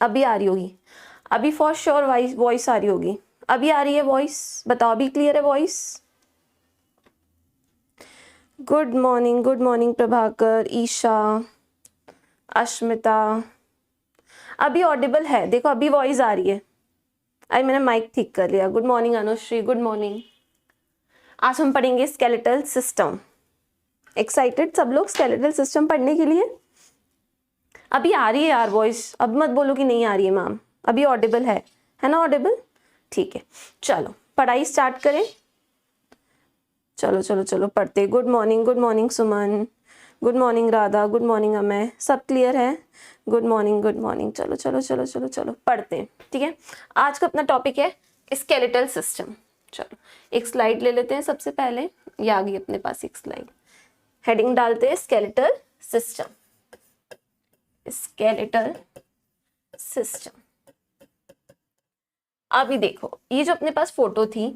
अभी आ रही होगी, अभी फॉर श्योर वॉइस आ रही होगी, अभी आ रही है वॉइस, बताओ अभी क्लियर है voice? Good morning Prabhakar, Isha, Ashmita, अभी ऑडिबल है, देखो अभी वॉइस आ रही है। अरे मैंने माइक ठीक कर लिया। Good morning Anushree, good morning. आज हम पढ़ेंगे स्केलेटल सिस्टम। एक्साइटेड सब लोग स्केलेटल सिस्टम पढ़ने के लिए? अभी आ रही है यार वॉइस, अब मत बोलो कि नहीं आ रही है मैम, अभी ऑडिबल है ना? ऑडिबल, ठीक है। चलो पढ़ाई स्टार्ट करें। चलो चलो चलो पढ़ते। Good morning Suman, good morning Radha, good morning Amay, सब क्लियर है? Good morning. चलो चलो चलो चलो चलो पढ़ते हैं, ठीक है। आज का अपना टॉपिक है स्केलेटल सिस्टम। चलो एक स्लाइड ले लेते हैं सबसे पहले, ये आ गई अपने पास एक स्लाइड। हेडिंग डालते हैं स्केलेटल सिस्टम। Skeletal system. अभी देखो ये जो अपने पास फोटो थी,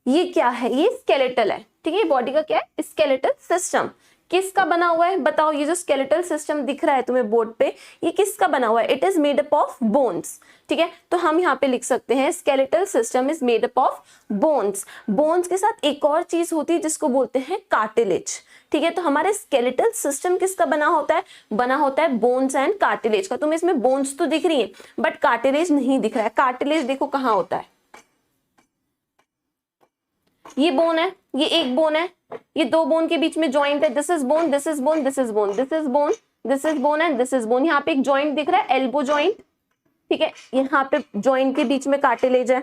ये क्या है? ये स्केलेटल है, ठीक है। बॉडी का क्या है? Skeletal system. किसका बना हुआ है बताओ? ये जो स्केलेटल सिस्टम दिख रहा है तुम्हें बोर्ड पे, ये किसका बना हुआ है? It is made up of bones, ठीक है। तो हम यहाँ पे लिख सकते हैं skeletal system is made up of bones. Bones के साथ एक और चीज होती है जिसको बोलते हैं कार्टिलेज, ठीक है। तो हमारे स्केलेटल सिस्टम किसका बना होता है? बना होता है बोन्स एंड कार्टिलेज का। तुम्हें इसमें बोन्स तो दिख रही है बट कार्टिलेज नहीं दिख रहा है। कार्टिलेज देखो कहाँ होता है, ये बोन है, ये एक बोन है, ये दो बोन के बीच में जॉइंट है। This is bone, this is bone, this is bone, this is bone, this is bone and this is bone. यहाँ पे एक जॉइंट दिख रहा है, एल्बो जॉइंट, ठीक है। यहाँ पे जॉइंट के बीच में कार्टिलेज है।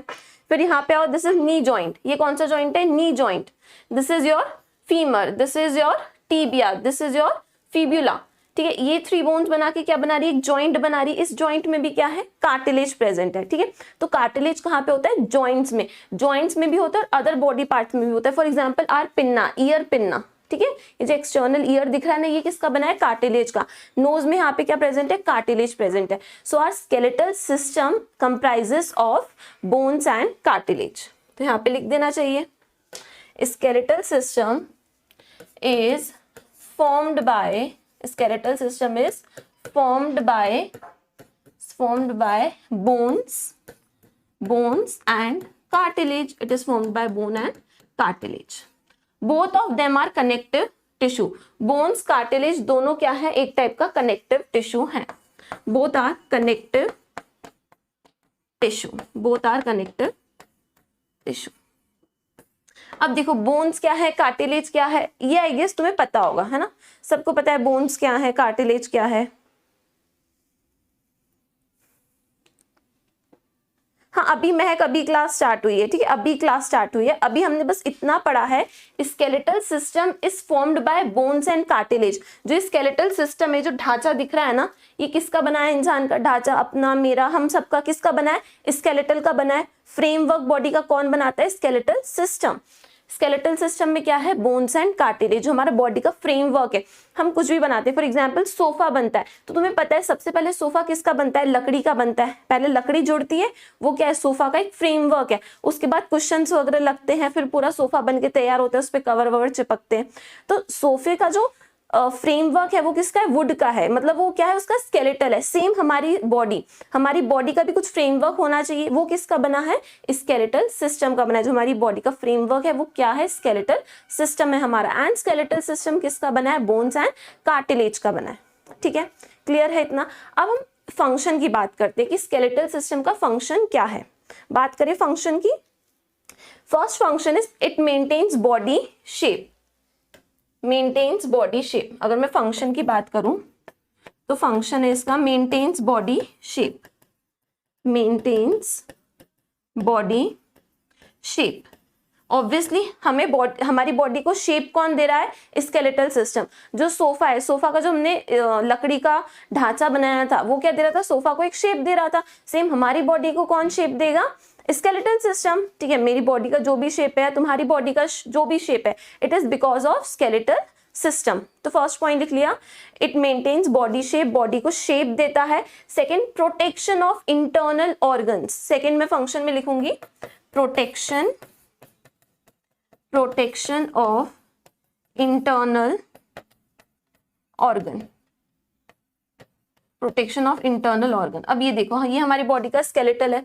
फिर यहाँ पे आओ, दिस इज नी जॉइंट। ये कौन सा जॉइंट है? Knee joint. This is your femur, this is your tibia, this is your fibula, ठीक है। ये थ्री बोन्स बना के क्या बना रही है? एक जॉइंट बना रही है। इस जॉइंट में भी क्या है? कार्टिलेज प्रेजेंट है, ठीक है। तो कार्टिलेज कहाँ पे होता है? जॉइंट्स में। जॉइंट्स में भी होता है और अदर बॉडी पार्ट्स में भी होता है। For example ear pinna, ear pinna, ठीक है। ये जो एक्सटर्नल ईयर दिख रहा है ना, ये किसका बना है? कार्टिलेज का। नोज में यहाँ पे क्या प्रेजेंट है? कार्टिलेज प्रेजेंट है। So are skeletal system comprises of bones and cartilage. तो यहाँ पे लिख देना चाहिए skeletal system is formed by, skeletal system is formed by bones and cartilage. It is formed by bone and cartilage. Both of them are connective tissue. Bones, cartilage दोनों क्या है? एक टाइप का connective tissue है। Both are connective tissue. Both are connective tissue. अब देखो bones क्या है, कार्टिलेज क्या है, ये आई गेस तुम्हें पता होगा, है ना? सबको पता है बोन्स क्या है, कार्टिलेज क्या है। हाँ अभी महक, अभी क्लास स्टार्ट हुई है, ठीक है। अभी क्लास स्टार्ट हुई है। अभी हमने बस इतना पढ़ा है, skeletal system is formed by bones and cartilage. जो स्केलेटल सिस्टम है, जो ढांचा दिख रहा है ना, ये किसका बना है? इंसान का ढांचा, अपना, मेरा, हम सबका किसका बना है? स्केलेटल का बना है। फ्रेमवर्क बॉडी का कौन बनाता है? Skeletal system. स्केलेटल सिस्टम में क्या है? बोन्स एंड कार्टिलेज, जो हमारा बॉडी का फ्रेमवर्क है। हम कुछ भी बनाते हैं, फॉर एग्जांपल सोफा बनता है, तो तुम्हें पता है सबसे पहले सोफा किसका बनता है? लकड़ी का बनता है। पहले लकड़ी जुड़ती है, वो क्या है? सोफा का एक फ्रेमवर्क है। उसके बाद कुशन्स वगैरह लगते हैं, फिर पूरा सोफा बन के तैयार होता है, उस पर कवर ववर चिपकते हैं। तो सोफे का जो फ्रेमवर्क है वो किसका है? वुड का है, मतलब वो क्या है? उसका स्केलेटल है। सेम हमारी बॉडी का भी कुछ फ्रेमवर्क होना चाहिए। वो किसका बना है? स्केलेटल सिस्टम का बना है। जो हमारी बॉडी का फ्रेमवर्क है वो क्या है? स्केलेटल सिस्टम है हमारा। एंड स्केलेटल सिस्टम किसका बना है? बोन्स एंड कार्टिलेज का बना है, ठीक है। क्लियर है इतना? अब हम फंक्शन की बात करते हैं कि स्केलेटल सिस्टम का फंक्शन क्या है। बात करें फंक्शन की। First function is it maintains body shape. Maintains body shape. अगर मैं फंक्शन की बात करूं तो फंक्शन है इसका maintains body shape. Maintains body shape. Obviously हमारी बॉडी को शेप कौन दे रहा है? Skeletal system. जो सोफा है, सोफा का जो हमने लकड़ी का ढांचा बनाया था, वो क्या दे रहा था? सोफा को एक शेप दे रहा था। सेम हमारी बॉडी को कौन शेप देगा? स्केलेटल सिस्टम, ठीक है। मेरी बॉडी का जो भी शेप है, तुम्हारी बॉडी का जो भी शेप है, it is because of skeletal system. तो फर्स्ट पॉइंट लिख लिया, it maintains body shape, body को शेप देता है। Second, protection of internal organs. Second में फंक्शन में लिखूंगी protection of internal organ. Protection of internal organ. अब ये देखो, हाँ, ये हमारी बॉडी का स्केलेटल है।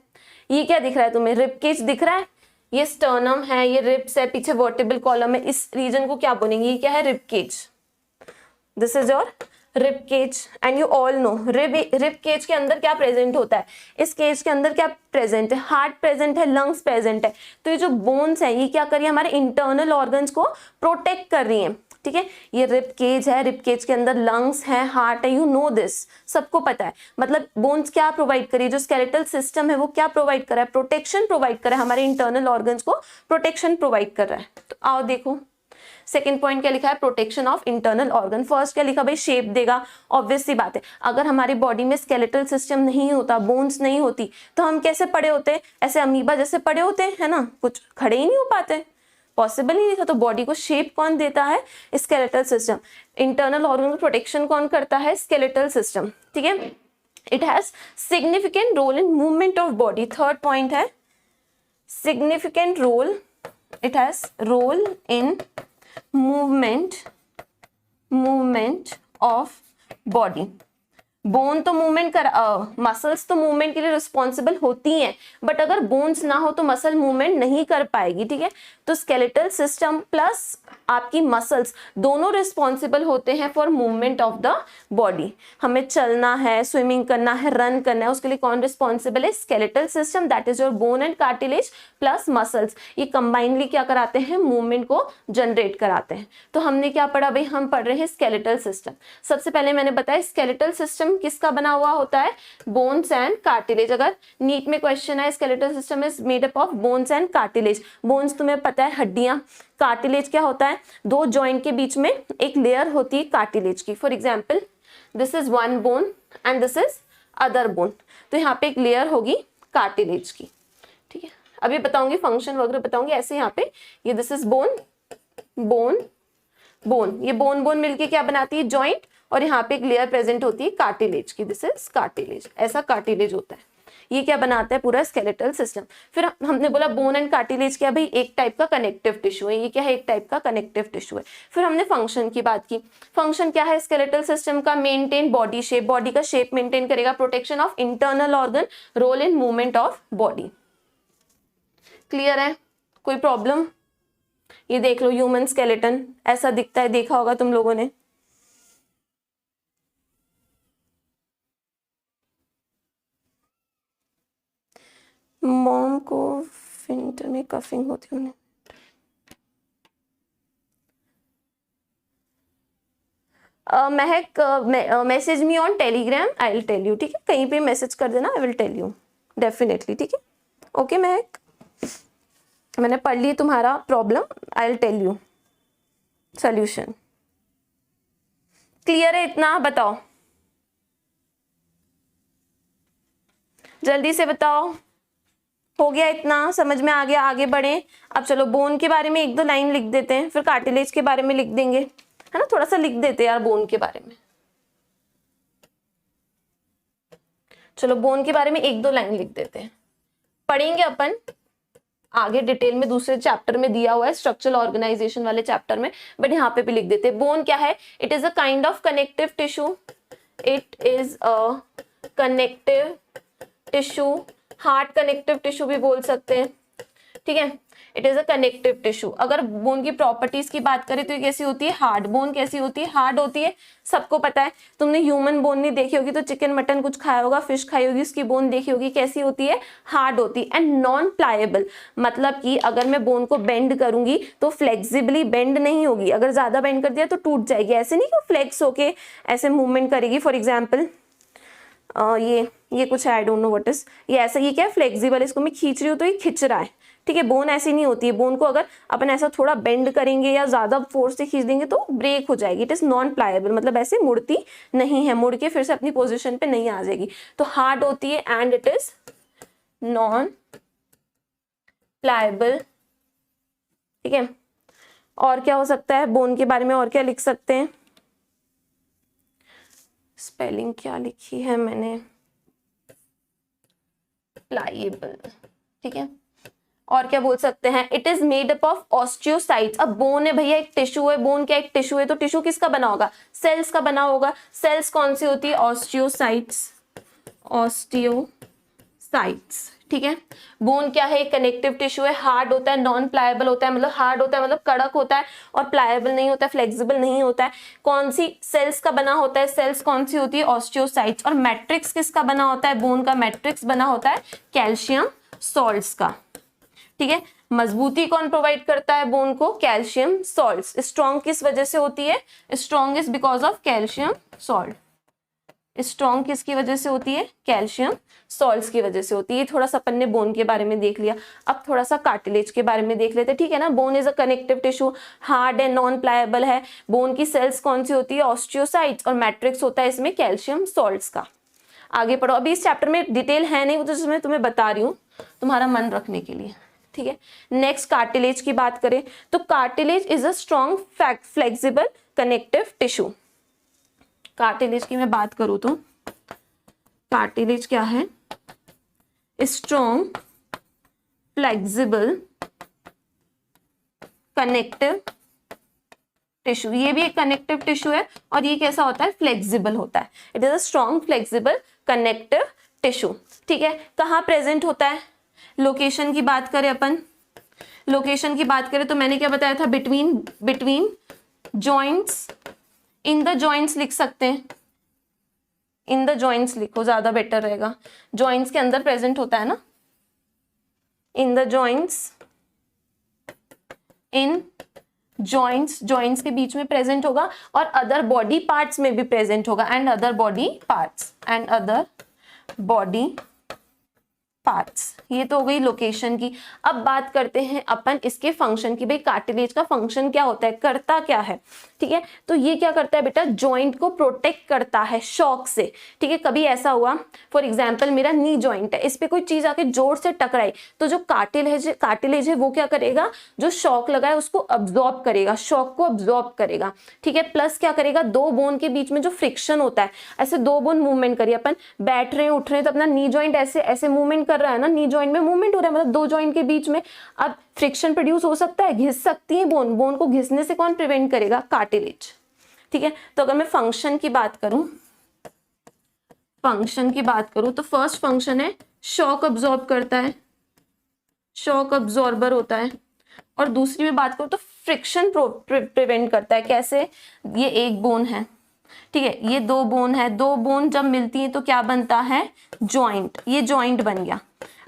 ये क्या दिख रहा है तुम्हें? रिब केज दिख रहा है। ये स्टर्नम है, ये रिब्स है, पीछे वर्टेब्रल कॉलम है। इस रीजन को क्या बोलेंगे? ये क्या है? Rib cage. This is your rib cage and you all know rib cage के अंदर क्या प्रेजेंट होता है? इस केज के अंदर क्या प्रेजेंट है? हार्ट प्रेजेंट है, लंग्स प्रेजेंट है। तो ये जो बोन्स है ये क्या कर रही है? हमारे इंटरनल ऑर्गन्स को प्रोटेक्ट कर रही है, ठीक है। ये रिब केज है, रिब केज के अंदर लंग्स है, हार्ट है, यू नो दिस, सबको पता है। मतलब बोन्स क्या प्रोवाइड करी? जो स्केलेटल सिस्टम है वो क्या प्रोवाइड कर रहा है? प्रोटेक्शन प्रोवाइड कर रहा है, हमारे इंटरनल ऑर्गन्स को प्रोटेक्शन प्रोवाइड कर रहा है। तो आओ देखो, सेकंड पॉइंट क्या लिखा है? Protection of internal organ. First क्या लिखा भाई? शेप देगा। ऑब्वियस सी बात है, अगर हमारी बॉडी में स्केलेटल सिस्टम नहीं होता, बोन्स नहीं होती, तो हम कैसे पड़े होते? ऐसे अमीबा जैसे पड़े होते, है ना, कुछ खड़े ही नहीं हो पाते, पॉसिबल ही नहीं था। तो बॉडी को शेप कौन देता है? Skeletal system. इंटरनल ऑर्गन को प्रोटेक्शन कौन करता है? स्केलेटल सिस्टम, ठीक है। It has significant role in movement of body. Third point है significant role, it has role in movement of body. Bone तो मूवमेंट कर, मसल्स तो मूवमेंट के लिए रिस्पॉन्सिबल होती हैं, बट अगर बोन्स ना हो तो मसल मूवमेंट नहीं कर पाएगी, ठीक है। तो स्केलेटल सिस्टम प्लस आपकी मसल्स दोनों रिस्पॉन्सिबल होते हैं for movement of the body. हमें चलना है, स्विमिंग करना है, रन करना है, उसके लिए कौन रिस्पॉन्सिबल है? Skeletal system, that is your bone and cartilage plus muscles. ये कंबाइनली क्या कराते हैं? मूवमेंट को जनरेट कराते हैं। तो हमने क्या पढ़ा भाई? हम पढ़ रहे हैं स्केलेटल सिस्टम। सबसे पहले मैंने बताया स्केलेटल सिस्टम किसका बना हुआ होता है? Bones and cartilage. अगर नीट में क्वेश्चन है skeletal system is made up of bones and cartilage. Bones तुम्हें पता है हड्डियां, कार्टिलेज क्या होता है? दो जॉइंट के बीच में एक लेयर होती है कार्टिलेज की। For example this is one bone and this is other bone, तो यहाँ पे एक लेयर होगी कार्टिलेज की, ठीक है। अभी बताऊंगी फंक्शन वगैरह बताऊंगी। ऐसे यहाँ पे ये this is bone, bone, bone, ये बोन बोन मिलके क्या बनाती है? जॉइंट। और यहाँ पे एक लेयर प्रेजेंट होती है कार्टिलेज की, दिस इज कार्टिलेज। ऐसा कार्टिलेज होता है, ये क्या बनाता है? पूरा स्केलेटल सिस्टम। फिर हमने बोला बोन एंड कार्टिलेज क्या भाई? एक टाइप का कनेक्टिव टिश्यू है। ये क्या है? एक टाइप का कनेक्टिव टिश्यू है। फिर हमने फंक्शन की बात की। फंक्शन क्या है स्केलेटल सिस्टम का? मेंटेन बॉडी शेप, बॉडी का शेप मेंटेन करेगा, protection of internal organ, role in movement of body. Clear है? कोई प्रॉब्लम? ये देख लो, ह्यूमन स्केलेटन ऐसा दिखता है, देखा होगा तुम लोगों ने। मॉम को विंटर में कफिंग होती है। Mahak, message me on Telegram, I will tell you, ठीक है। कहीं पे मैसेज कर देना, I will tell you definitely, ठीक है। ओके महक, मैंने पढ़ ली तुम्हारा problem, I will tell you solution. Clear है इतना? बताओ जल्दी से बताओ, हो गया इतना? समझ में आ गया? आगे बढ़े। अब चलो बोन के बारे में एक दो लाइन लिख देते हैं, फिर कार्टिलेज के बारे में लिख देंगे, है ना। थोड़ा सा लिख देते हैं यार बोन के बारे में। चलो बोन के बारे में एक दो लाइन लिख देते हैं, पढ़ेंगे अपन आगे डिटेल में, दूसरे चैप्टर में दिया हुआ है स्ट्रक्चरल ऑर्गेनाइजेशन वाले चैप्टर में, बट यहाँ पे भी लिख देते हैं। बोन क्या है? It is a kind of connective tissue, it is a connective tissue, heart connective tissue भी बोल सकते हैं, ठीक है। It is a connective tissue. अगर बोन की प्रॉपर्टीज की बात करें तो ये कैसी होती है? हार्ड। बोन कैसी होती है? हार्ड होती है, सबको पता है। तुमने ह्यूमन बोन नहीं देखी होगी तो चिकन मटन कुछ खाया होगा, फिश खाई होगी, उसकी बोन देखी होगी, कैसी होती है? हार्ड होती है। एंड नॉन प्लायबल, मतलब कि अगर मैं बोन को बेंड करूंगी तो फ्लेक्सिबली बेंड नहीं होगी, अगर ज्यादा बेंड कर दिया तो टूट जाएगी। ऐसे नहीं कि फ्लेक्स होके ऐसे मूवमेंट करेगी। फॉर एग्जाम्पल ये कुछ है, I don't know what is, ये ऐसा, ये क्या है? फ्लेक्सिबल, इसको मैं खींच रही हूँ तो ये खिंच रहा है, ठीक है। बोन ऐसी नहीं होती है। बोन को अगर अपन ऐसा थोड़ा बेंड करेंगे या ज्यादा फोर्स से खींच देंगे तो ब्रेक हो जाएगी। इट इज नॉन प्लायबल, मतलब ऐसे मुड़ती नहीं है, मुड़ के फिर से अपनी पोजिशन पे नहीं आ जाएगी। तो हार्ड होती है and it is non pliable, ठीक है। और क्या हो सकता है बोन के बारे में? और क्या लिख सकते हैं? स्पेलिंग क्या लिखी है मैंने? प्लायबल, ठीक है। और क्या बोल सकते हैं, it is made up of osteocytes. अब बोन है भैया, एक टिश्यू है, बोन क्या एक टिश्यू है, तो टिश्यू किसका बना होगा, सेल्स का बना होगा। सेल्स कौन सी होती है, ऑस्टियोसाइट्स, ऑस्टियोसाइट्स, ठीक है। बोन क्या है, कनेक्टिव टिश्यू है, हार्ड होता है, नॉन प्लायबल होता है, मतलब हार्ड होता है मतलब कड़क होता है, और प्लायबल नहीं होता है, फ्लेक्सिबल नहीं होता है। कौन सी सेल्स का बना होता है, सेल्स कौन सी होती है, ऑस्टियोसाइट्स। और मैट्रिक्स किसका बना होता है, बोन का मैट्रिक्स बना होता है कैल्शियम सॉल्ट्स का, ठीक है। मजबूती कौन प्रोवाइड करता है बोन को, कैल्शियम सॉल्ट्स। स्ट्रॉन्ग किस वजह से होती है, strong is because of calcium salt. Strong किसकी वजह से होती है, कैल्शियम सॉल्ट्स की वजह से होती है। थोड़ा सा अपन ने बोन के बारे में देख लिया, अब थोड़ा सा कार्टिलेज के बारे में देख लेते हैं, ठीक है ना। Bone is a connective tissue, hard है, नॉन प्लायबल है। बोन की सेल्स कौन सी होती है, ऑस्टियोसाइट्स, और मैट्रिक्स होता है इसमें कैल्शियम सॉल्ट्स का। आगे पढ़ो, अभी इस चैप्टर में डिटेल है नहीं, वो तो मैं तुम्हें बता रही हूँ तुम्हारा मन रखने के लिए, ठीक है। नेक्स्ट कार्टिलेज की बात करें तो cartilage is a strong flexible connective tissue. Cartilage की मैं बात करूं तो कार्टिलेज क्या है, स्ट्रॉन्ग फ्लेक्सिबल कनेक्टिव टिश्यू। ये भी एक कनेक्टिव टिश्यू है और ये कैसा होता है, फ्लेक्सिबल होता है। It is a strong flexible connective tissue, ठीक है। कहाँ प्रेजेंट होता है, लोकेशन की बात करें अपन, लोकेशन की बात करें तो मैंने क्या बताया था, between joints, in the joints लिख सकते हैं, इन द जॉइंट्स लिखो ज्यादा बेटर रहेगा। जॉइंट्स के अंदर प्रेजेंट होता है ना, in the joints, in joints, joints के बीच में प्रेजेंट होगा, और अदर बॉडी पार्ट्स में भी प्रेजेंट होगा, and other body parts, and other body parts. ये तो हो गई लोकेशन की। अब बात करते हैं अपन इसके फंक्शन की, भाई कार्टिलेज का फंक्शन क्या होता है, करता क्या है, ठीक है। तो ये क्या करता है बेटा, जॉइंट को प्रोटेक्ट करता है शॉक से, ठीक है। कभी ऐसा हुआ, फॉर एग्जांपल मेरा नी जॉइंट है, इस पे कोई चीज आके जोर से टकराई, तो जो कार्टिलेज है वो क्या करेगा, जो शॉक लगा है उसको अब्जॉर्ब करेगा, शॉक को अब्जॉर्ब करेगा, ठीक है। प्लस क्या करेगा, दो बोन के बीच में जो फ्रिक्शन होता है, ऐसे दो बोन मूवमेंट करिए, अपन बैठ रहे हैं उठ रहे हैं तो अपना नी जॉइंट ऐसे ऐसे मूवमेंट कर रहा है ना, नी जॉइंट में मूवमेंट हो रहा है, मतलब दो जॉइंट के बीच में। अब फ्रिक्शन प्रोड्यूस हो सकता है, घिस सकती है बोन, बोन को घिसने से कौन प्रिवेंट करेगा, कार्टिलेज, ठीक है। तो अगर मैं फंक्शन की बात करूं, फंक्शन की बात करूं तो फर्स्ट फंक्शन है शॉक अब्सॉर्ब करता है, शॉक अब्सॉर्बर होता है। और दूसरी में बात करूं तो फ्रिक्शन प्रिवेंट करता है। कैसे, ये एक बोन है, ठीक है, ये दो बोन है, दो बोन जब मिलती हैं तो क्या बनता है, जॉइंट, ये जॉइंट बन गया।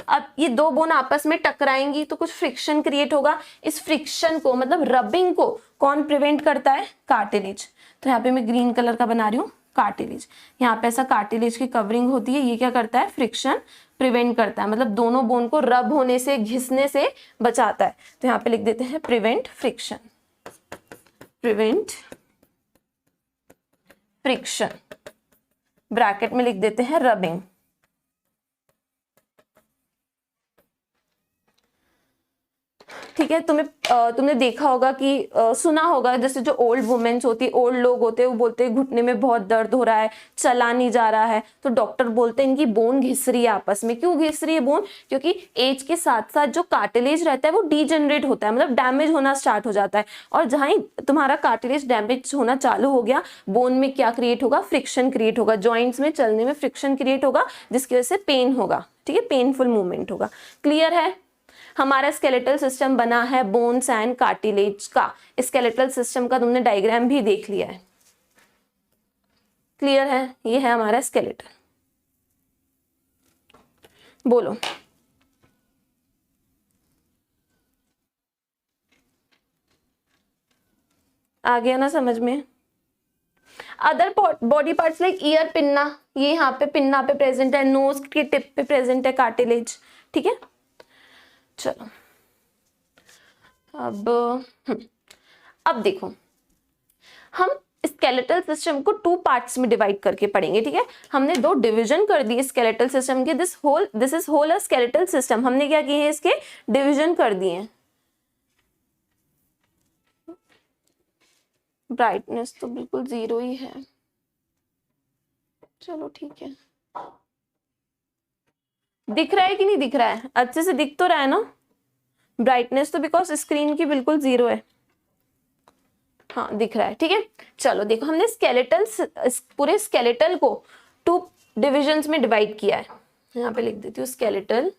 अब ये दो बोन आपस में टकराएंगी तो कुछ फ्रिक्शन क्रिएट होगा, इस फ्रिक्शन को मतलब रबिंग को कौन प्रिवेंट करता है, कार्टिलेज। तो यहाँ पे मैं ग्रीन कलर का बना रही हूँ कार्टिलेज, यहाँ पे ऐसा कार्टिलेज की कवरिंग होती है, ये क्या करता है, फ्रिक्शन प्रिवेंट करता है, मतलब दोनों बोन को रब होने से, घिसने से बचाता है। तो यहाँ पे लिख देते हैं prevent friction, prevent friction, bracket में लिख देते हैं रबिंग। ठीक है, तुमने देखा होगा कि सुना होगा, जैसे जो ओल्ड वुमेन्स होती है, ओल्ड लोग होते हैं, वो बोलते हैं घुटने में बहुत दर्द हो रहा है, चला नहीं जा रहा है, तो डॉक्टर बोलते हैं इनकी बोन घिस रही है आपस में। क्यों घिस रही है बोन, क्योंकि एज के साथ साथ जो कार्टिलेज रहता है वो डीजनरेट होता है, मतलब डैमेज होना स्टार्ट हो जाता है। और जहां ही तुम्हारा कार्टिलेज डैमेज होना चालू हो गया, बोन में क्या क्रिएट होगा, फ्रिक्शन क्रिएट होगा, जॉइंट्स में चलने में फ्रिक्शन क्रिएट होगा, जिसकी वजह से पेन होगा, ठीक है, पेनफुल मूवमेंट होगा। क्लियर है, हमारा स्केलेटल सिस्टम बना है बोन्स एंड कार्टिलेज का। स्केलेटल सिस्टम का तुमने डायग्राम भी देख लिया है, क्लियर है, ये है हमारा स्केलेटल। बोलो, आ गया ना समझ में। Other body parts like year, pinna, ये यहाँ पे पिन्ना पे प्रेजेंट है, नोज के टिप पे प्रेजेंट है कार्टिलेज, ठीक है। चलो अब देखो, हम स्केलेटल सिस्टम को टू पार्ट्स में डिवाइड करके पढ़ेंगे, ठीक है। हमने दो डिवीजन कर दिए स्केलेटल सिस्टम के, this is whole a skeletal system. हमने क्या किए हैं, इसके डिवीजन कर दिए। ब्राइटनेस तो बिल्कुल 0 ही है, चलो ठीक है। दिख रहा है कि नहीं दिख रहा है, अच्छे से दिख तो रहा है ना, ब्राइटनेस तो बिकॉज स्क्रीन की बिल्कुल 0 है, हाँ दिख रहा है, ठीक है। चलो देखो, हमने स्केलेटल, पूरे स्केलेटल को 2 डिविजन्स में डिवाइड किया है। यहाँ पे लिख देती हूँ स्केलेटल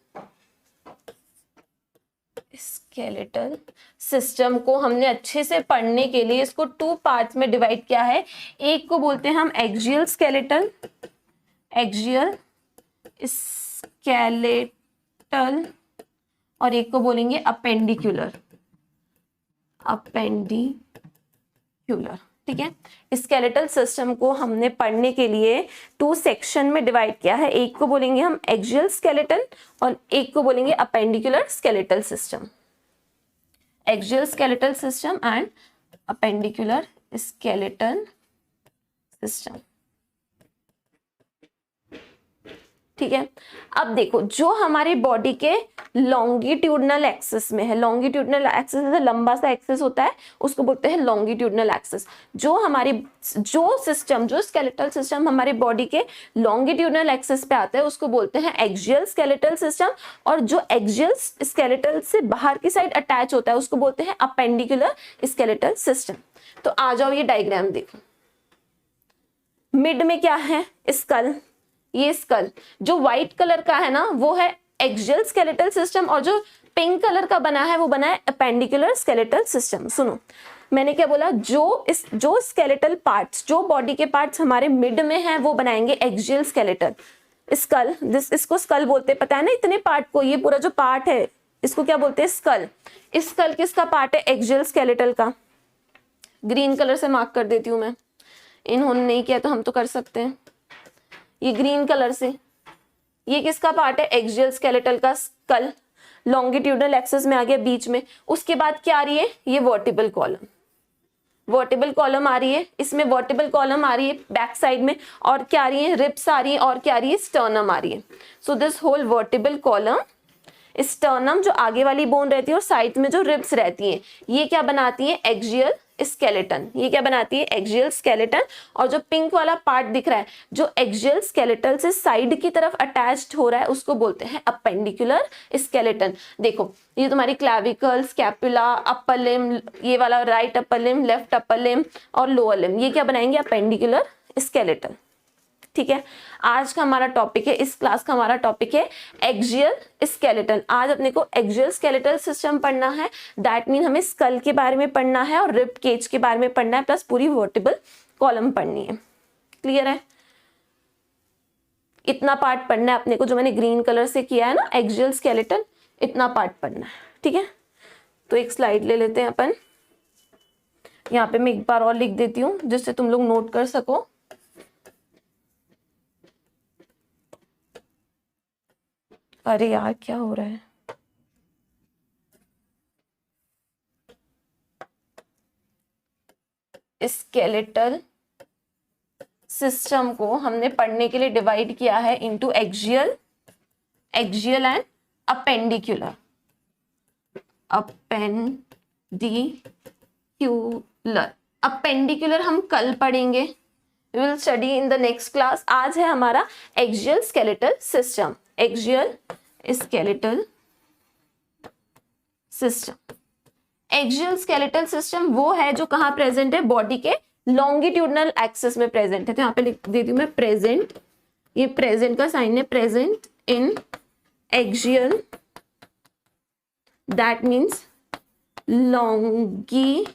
सिस्टम को हमने अच्छे से पढ़ने के लिए इसको 2 पार्ट्स में डिवाइड किया है। एक को बोलते हैं हम एक्सियल स्केलेटल, और एक को बोलेंगे अपेंडिकुलर, ठीक है। स्केलेटल सिस्टम को हमने पढ़ने के लिए 2 सेक्शन में डिवाइड किया है। एक को बोलेंगे हम एक्सियल स्केलेटल और एक को बोलेंगे appendicular skeletal system. Axial skeletal system and appendicular skeletal system, ठीक है। अब देखो, जो हमारे बॉडी के लॉन्गिट्यूडनल एक्सिस में है, लॉन्गिट्यूडनल एक्सिस जैसे लंबा सा एक्सिस होता है उसको बोलते हैं लॉन्गिट्यूडनल एक्सिस। जो स्केलेटल सिस्टम हमारे बॉडी के लॉन्गिट्यूडनल एक्सिस पे आता है उसको बोलते हैं एक्सियल स्केलेटल सिस्टम, और जो एक्सियल स्केलेटल से बाहर की साइड अटैच होता है उसको बोलते हैं अपेंडिकुलर स्केलेटल सिस्टम। तो आ जाओ, ये डायग्राम देखो, मिड में क्या है, स्कल। ये स्कल जो व्हाइट कलर का है ना वो है एक्सियल स्केलेटल सिस्टम, और जो पिंक कलर का बना है वो बना है अपेंडिकुलर स्केलेटल सिस्टम। सुनो, मैंने क्या बोला, जो स्केलेटल पार्ट्स, जो बॉडी के पार्ट्स हमारे मिड में हैं वो बनाएंगे एक्सियल स्केलेटल। स्कल, इसको स्कल बोलते हैं, पता है ना इतने पार्ट को, ये पूरा जो पार्ट है इसको क्या बोलते हैं, स्कल। स्कल किसका पार्ट है, एक्सियल स्केलेटल का। ग्रीन कलर से मार्क कर देती हूँ मैं, इन्होंने नहीं किया तो हम तो कर सकते हैं। ये ग्रीन कलर से, ये किसका पार्ट है, एक्सियल स्केलेटल का स्कल, लॉन्गिट्यूडनल एक्सिस में आ गया बीच में। उसके बाद क्या आ रही है, ये वर्टिबल कॉलम, वर्टिबल कॉलम आ रही है, इसमें वर्टिबल कॉलम आ रही है बैक साइड में, और क्या आ रही है, रिब्स आ रही है, और क्या आ रही है, स्टर्नम आ रही है। So this whole vertebral column, sternum जो आगे वाली बोन रहती है और साइड में जो रिब्स रहती हैं, ये क्या बनाती है, एक्सियल स्केलेटन। ये क्या बनाती है, एक्सियल स्केलेटन। और जो पिंक वाला पार्ट दिख रहा है जो एक्सियल स्केलेटल से साइड की तरफ अटैच्ड हो रहा है उसको बोलते हैं अपेंडिकुलर स्केलेटन। देखो, ये तुम्हारी क्लैविकल, स्कैपुला, अपर लिम, ये वाला राइट अपर लिम, लेफ्ट अपर लिम और लोअर लिम, ये क्या बनाएंगे, अपेंडिकुलर स्केलेटन, ठीक है। आज का हमारा टॉपिक है, इस क्लास का हमारा टॉपिक है एक्सियल स्केलेटन। आज अपने को एक्सियल स्केलेटल सिस्टम पढ़ना है, दैट मीन हमें स्कल के बारे में पढ़ना है और रिब केज के बारे में पढ़ना है, प्लस पूरी वर्टिबल कॉलम पढ़नी है। क्लियर है, इतना पार्ट पढ़ना है अपने को, जो मैंने ग्रीन कलर से किया है ना एक्सियल स्केलेटन, इतना पार्ट पढ़ना है, ठीक है। तो एक स्लाइड ले लेते हैं अपन, यहाँ पे मैं एक बार और लिख देती हूँ जिससे तुम लोग नोट कर सको। अरे यार क्या हो रहा है, स्केलेटल सिस्टम को हमने पढ़ने के लिए डिवाइड किया है into axial and appendicular. Appendicular हम कल पढ़ेंगे, we will study in the next class। आज है हमारा axial skeletal system, axial skeletal system. Axial skeletal system वो है जो कहाँ प्रेजेंट है, बॉडी के लॉन्गिट्यूडनल एक्सिस में प्रेजेंट है। तो यहाँ पे लिख देती हूँ मैं प्रेजेंट, ये प्रेजेंट का साइन है, present in axial, that means longitudinal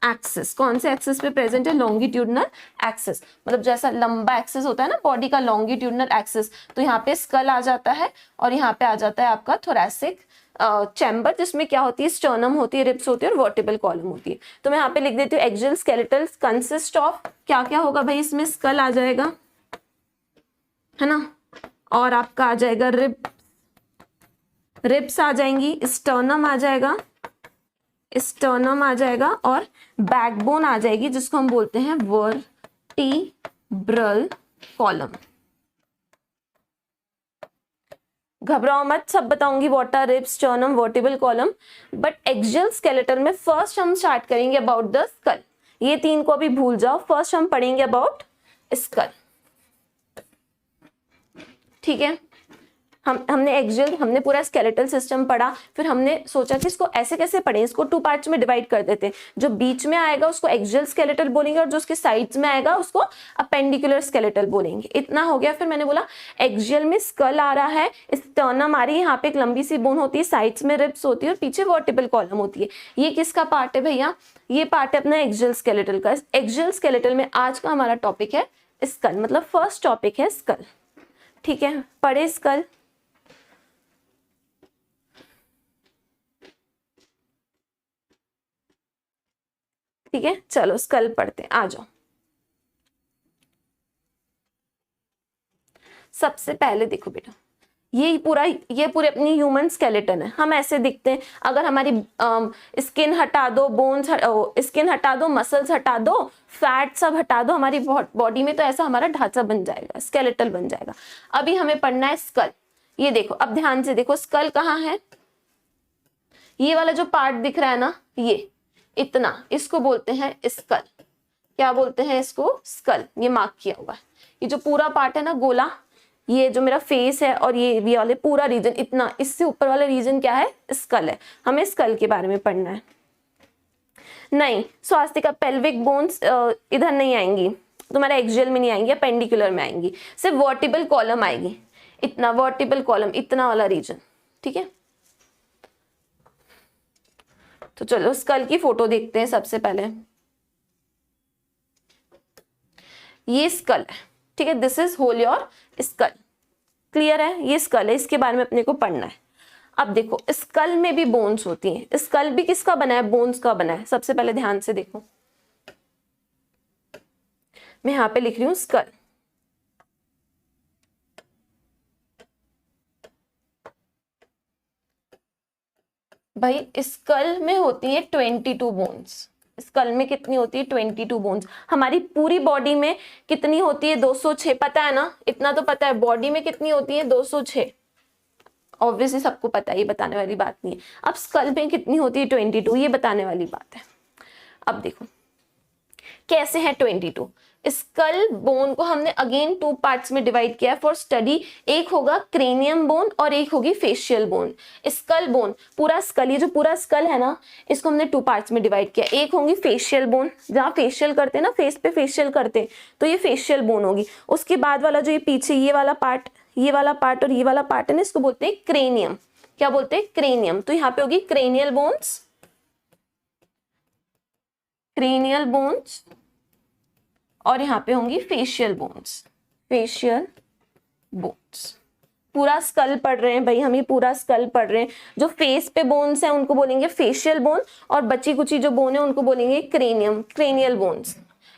axis. कौन से एक्सिस पे प्रेजेंट है, लॉन्गिट्यूडनल एक्सिस। मतलब जैसा लंबा एक्सिस होता है ना बॉडी का, लॉन्गिट्यूडनल एक्सिस, तो यहाँ पे स्कल आ जाता है और यहाँ पे आ जाता है आपका थोरैसिक चैम्बर, जिसमें क्या होती है, स्टर्नम होती है, रिब्स होती है और वर्टिबल कॉलम होती है। तो मैं यहाँ पे लिख देती हूँ एक्सियल स्केलेटल कंसिस्ट ऑफ, क्या क्या होगा भाई, इसमें स्कल आ जाएगा है ना, और आपका आ जाएगा रिब्स आ जाएंगी, स्टर्नम आ जाएगा, और बैकबोन आ जाएगी जिसको हम बोलते हैं वर्टिब्रल कॉलम। घबराओ मत, सब बताऊंगी, what are ribs, sternum, vertebral column. But axial skeleton में फर्स्ट हम स्टार्ट करेंगे अबाउट द स्कल। ये 3 को अभी भूल जाओ, फर्स्ट हम पढ़ेंगे अबाउट स्कल, ठीक है। हमने एक्सियल, हमने पूरा स्केलेटल सिस्टम पढ़ा, फिर हमने सोचा कि इसको ऐसे कैसे पढ़ें, इसको 2 पार्ट्स में डिवाइड कर देते हैं। जो बीच में आएगा उसको एक्सियल स्केलेटल बोलेंगे और जो उसके साइड्स में आएगा उसको अपेंडिकुलर स्केलेटल बोलेंगे। इतना हो गया। फिर मैंने बोला एक्सियल में स्कल आ रहा है, स्टर्नम आ रही है, यहाँ पे एक लंबी सी बोन होती है, साइड्स में रिब्स होती है और पीछे वर्टिब्रल कॉलम होती है। ये किसका पार्ट है भैया? ये पार्ट है अपना एक्सियल स्केलेटल का। एक्सियल स्केलेटल में आज का हमारा टॉपिक है स्कल, मतलब फर्स्ट टॉपिक है स्कल। ठीक है, पढ़े स्कल। ठीक है, चलो स्कल पढ़ते हैं, आ जाओ। सबसे पहले देखो बेटा, ये पूरे अपनी ह्यूमन स्केलेटन है। हम ऐसे दिखते हैं। अगर हमारी स्किन हटा दो, बोन्स स्किन हटा दो, मसल्स हटा दो, फैट सब हटा दो, हमारी बॉडी में तो ऐसा हमारा ढांचा बन जाएगा, स्केलेटल बन जाएगा। अभी हमें पढ़ना है स्कल। ये देखो, अब ध्यान से देखो, स्कल कहाँ है? ये वाला जो पार्ट दिख रहा है ना, ये इतना, इसको बोलते हैं स्कल। क्या बोलते हैं इसको? स्कल। ये मार्क किया हुआ है। ये जो पूरा पार्ट है ना, गोला, ये जो मेरा फेस है और ये वाले पूरा रीजन, इतना, इससे ऊपर वाला रीजन क्या है? स्कल है। हमें स्कल के बारे में पढ़ना है। नहीं स्वास्तिका, पेल्विक बोन्स इधर नहीं आएंगी, तुम्हारे एक्सियल में नहीं आएंगी, अपेंडिकुलर में आएंगी। सिर्फ वर्टिब्रल कॉलम आएगी, इतना वर्टिब्रल कॉलम, इतना वाला रीजन। ठीक है, तो चलो स्कल की फोटो देखते हैं सबसे पहले। ये स्कल है। ठीक है, this is whole your skull. Clear है? ये स्कल है, इसके बारे में अपने को पढ़ना है। अब देखो, स्कल में भी बोन्स होती हैं। स्कल भी किसका बना है? बोन्स का बना है। सबसे पहले ध्यान से देखो, मैं यहां पे लिख रही हूं स्कल। भाई स्कल में होती है 22 बोन्स। स्कल में कितनी होती है? 22 बोन्स। हमारी पूरी बॉडी में कितनी होती है? 206। पता है ना? इतना तो पता है। बॉडी में कितनी होती है? 206। ऑब्वियसली सबको पता है, ये बताने वाली बात नहीं है। अब स्कल में कितनी होती है? 22। ये बताने वाली बात है। अब देखो कैसे है 22। स्कल बोन को हमने अगेन 2 पार्ट्स में डिवाइड किया है फॉर स्टडी। एक होगा क्रेनियम बोन और एक होगी फेशियल बोन। स्कल बोन, पूरा स्कल, ये जो पूरा स्कल है ना, इसको हमने 2 पार्ट्स में डिवाइड किया। एक होगी फेशियल बोन, जहाँ फेशियल करते हैं ना, फेस पे फेशियल करते हैं, तो ये फेशियल बोन होगी। उसके बाद वाला जो ये पीछे ये वाला पार्ट और ये वाला पार्ट है ना, इसको बोलते हैं क्रेनियम। क्या बोलते हैं? क्रेनियम। तो यहाँ पे होगी क्रेनियल बोन्स, क्रेनियल बोन्स, और यहाँ पे होंगी फेशियल बोन्स, फेशियल बोन्स। पूरा स्कल पढ़ रहे हैं भाई, हम ये पूरा स्कल पढ़ रहे हैं। जो फेस पे बोन्स हैं उनको बोलेंगे फेशियल बोन, और बची कुची जो बोन है उनको बोलेंगे क्रेनियम, क्रेनियल बोन्स।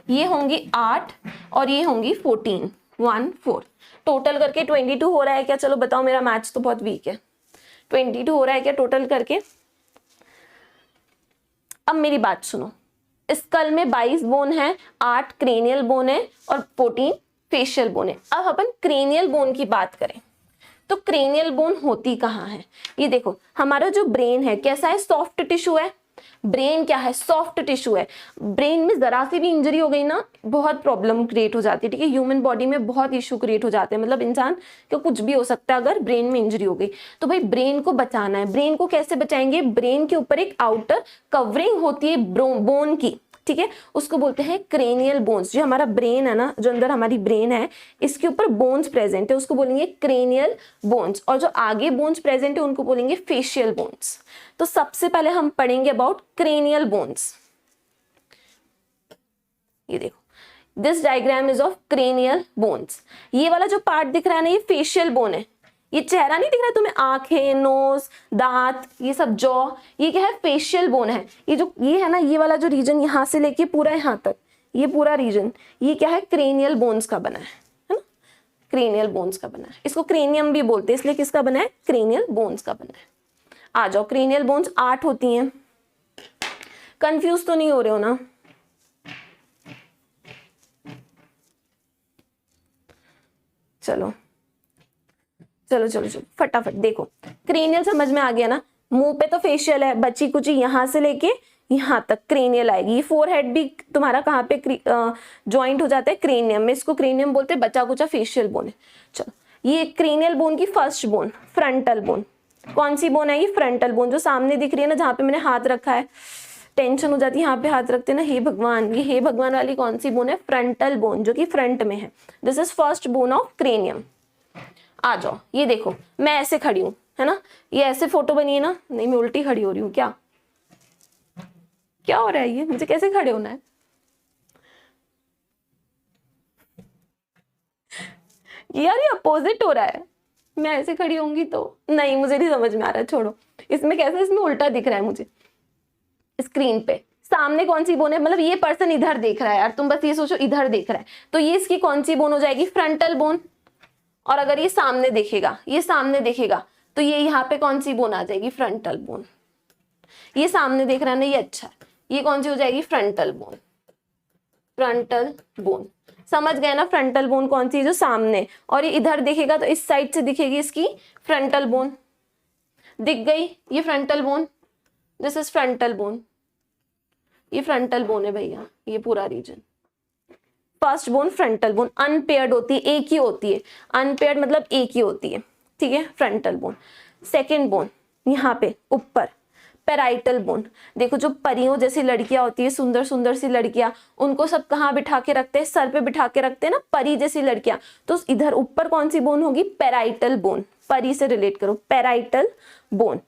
ये होंगी 8 और ये होंगी 14, 1 4। टोटल करके 22 हो रहा है क्या? चलो बताओ, मेरा मैथ्स तो बहुत वीक है। 22 हो रहा है क्या टोटल करके? अब मेरी बात सुनो, स्कल में 22 बोन है, 8 क्रेनियल बोन है और 14 फेशियल बोन है। अब अपन क्रेनियल बोन की बात करें तो क्रेनियल बोन होती कहाँ है? ये देखो, हमारा जो ब्रेन है कैसा है? सॉफ्ट टिश्यू है। ब्रेन क्या है? सॉफ्ट टिश्यू है। ब्रेन में जरा सी भी इंजरी हो गई ना, बहुत प्रॉब्लम क्रिएट हो जाती है। ठीक है, ह्यूमन बॉडी में बहुत इशू क्रिएट हो जाते हैं, मतलब इंसान को कुछ भी हो सकता है अगर ब्रेन में इंजरी हो गई। तो भाई ब्रेन को बचाना है। ब्रेन को कैसे बचाएंगे? ब्रेन के ऊपर एक आउटर कवरिंग होती है बोन की। ठीक है, उसको बोलते हैं क्रेनियल बोन्स। जो हमारा ब्रेन है ना, जो अंदर हमारी ब्रेन है, इसके ऊपर बोन्स प्रेजेंट है, उसको बोलेंगे क्रेनियल बोन्स। और जो आगे बोन्स प्रेजेंट है उनको बोलेंगे फेशियल बोन्स। तो सबसे पहले हम पढ़ेंगे अबाउट क्रेनियल बोन्स। ये देखो, this diagram is of cranial bones. ये वाला जो पार्ट दिख रहा है ना, ये फेशियल बोन है। ये चेहरा नहीं दिख रहा है तुम्हें? आंखें, नोज, दांत, ये सब जॉ, ये क्या है? फेशियल बोन है। ये है ना, ये वाला जो रीजन यहाँ से लेके पूरा यहाँ तक, ये पूरा रीजन, ये क्या है? क्रेनियल बोन्स का बना है ना? क्रेनियल बोन्स का बना है। इसको क्रेनियम भी बोलते हैं, इसलिए किसका बना है? क्रेनियल बोन्स का बना है। आ जाओ, क्रेनियल बोन्स 8 होती हैं। कंफ्यूज तो नहीं हो रहे हो ना? चलो चलो चलो चलो फटाफट देखो, क्रेनियल समझ में आ गया ना? मुंह पे तो फेशियल है, बची कुची यहां से लेके यहाँ तक क्रेनियल आएगी। ये फोरहेड भी तुम्हारा कहाँ पे ज्वाइंट हो जाता है? क्रेनियम में। इसको क्रेनियम बोलते हैं, बचा कुचा फेशियल बोन है। चलो, ये क्रेनियल बोन की फर्स्ट बोन, फ्रंटल बोन। कौन सी बोन है ये? फ्रंटल बोन, जो सामने दिख रही है ना, जहाँ पे मैंने हाथ रखा है, टेंशन हो जाती है यहाँ पे हाथ रखते ना, हे भगवान। ये हे भगवान वाली कौन सी बोन है? फ्रंटल बोन, जो कि फ्रंट में है। This is first bone of cranium. आ जाओ, ये देखो मैं ऐसे खड़ी हूँ, है ना, ये ऐसे फोटो बनी है ना, नहीं मैं उल्टी खड़ी हो रही हूँ क्या? क्या हो रहा है ये? मुझे कैसे खड़े होना है? यार ये अपोजिट हो रहा है, मैं ऐसे खड़ी होंगी तो नहीं, मुझे नहीं समझ में आ रहा है, छोड़ो। इसमें कैसे, इसमें उल्टा दिख रहा है मुझे स्क्रीन पे। सामने कौन सी बोन है? मतलब ये पर्सन इधर देख रहा है यार, तुम बस ये सोचो इधर देख रहा है, तो ये इसकी कौन सी बोन हो जाएगी? Frontal bone. और अगर ये सामने देखेगा, ये सामने देखेगा, तो ये यहाँ पे कौन सी बोन आ जाएगी? Frontal bone. ये सामने देख रहा है ना, ये अच्छा है, ये कौन सी हो जाएगी? Frontal bone. फ्रंटल बोन, समझ गए ना? फ्रंटल बोन कौन सी? जो सामने, और ये इधर दिखेगा तो इस साइड से दिखेगी इसकी फ्रंटल बोन। दिख गई ये frontal bone, this is frontal bone. ये फ्रंटल बोन है भैया, ये पूरा region. First bone frontal bone unpaired होती है, एक ही होती है। अनपेयर्ड मतलब एक ही होती है, ठीक है, फ्रंटल बोन। सेकेंड बोन यहाँ पे ऊपर, पैराइटल बोन। देखो जो परियों जैसी लड़कियां होती है, सुंदर सुंदर सी लड़कियां, उनको सब कहाँ बिठा के रखते हैं? सर पे बिठा के रखते हैं ना, परी जैसी लड़कियां। तो इधर ऊपर कौन सी बोन होगी? Parietal bone. परी से रिलेट करो, पैराइटल बोन,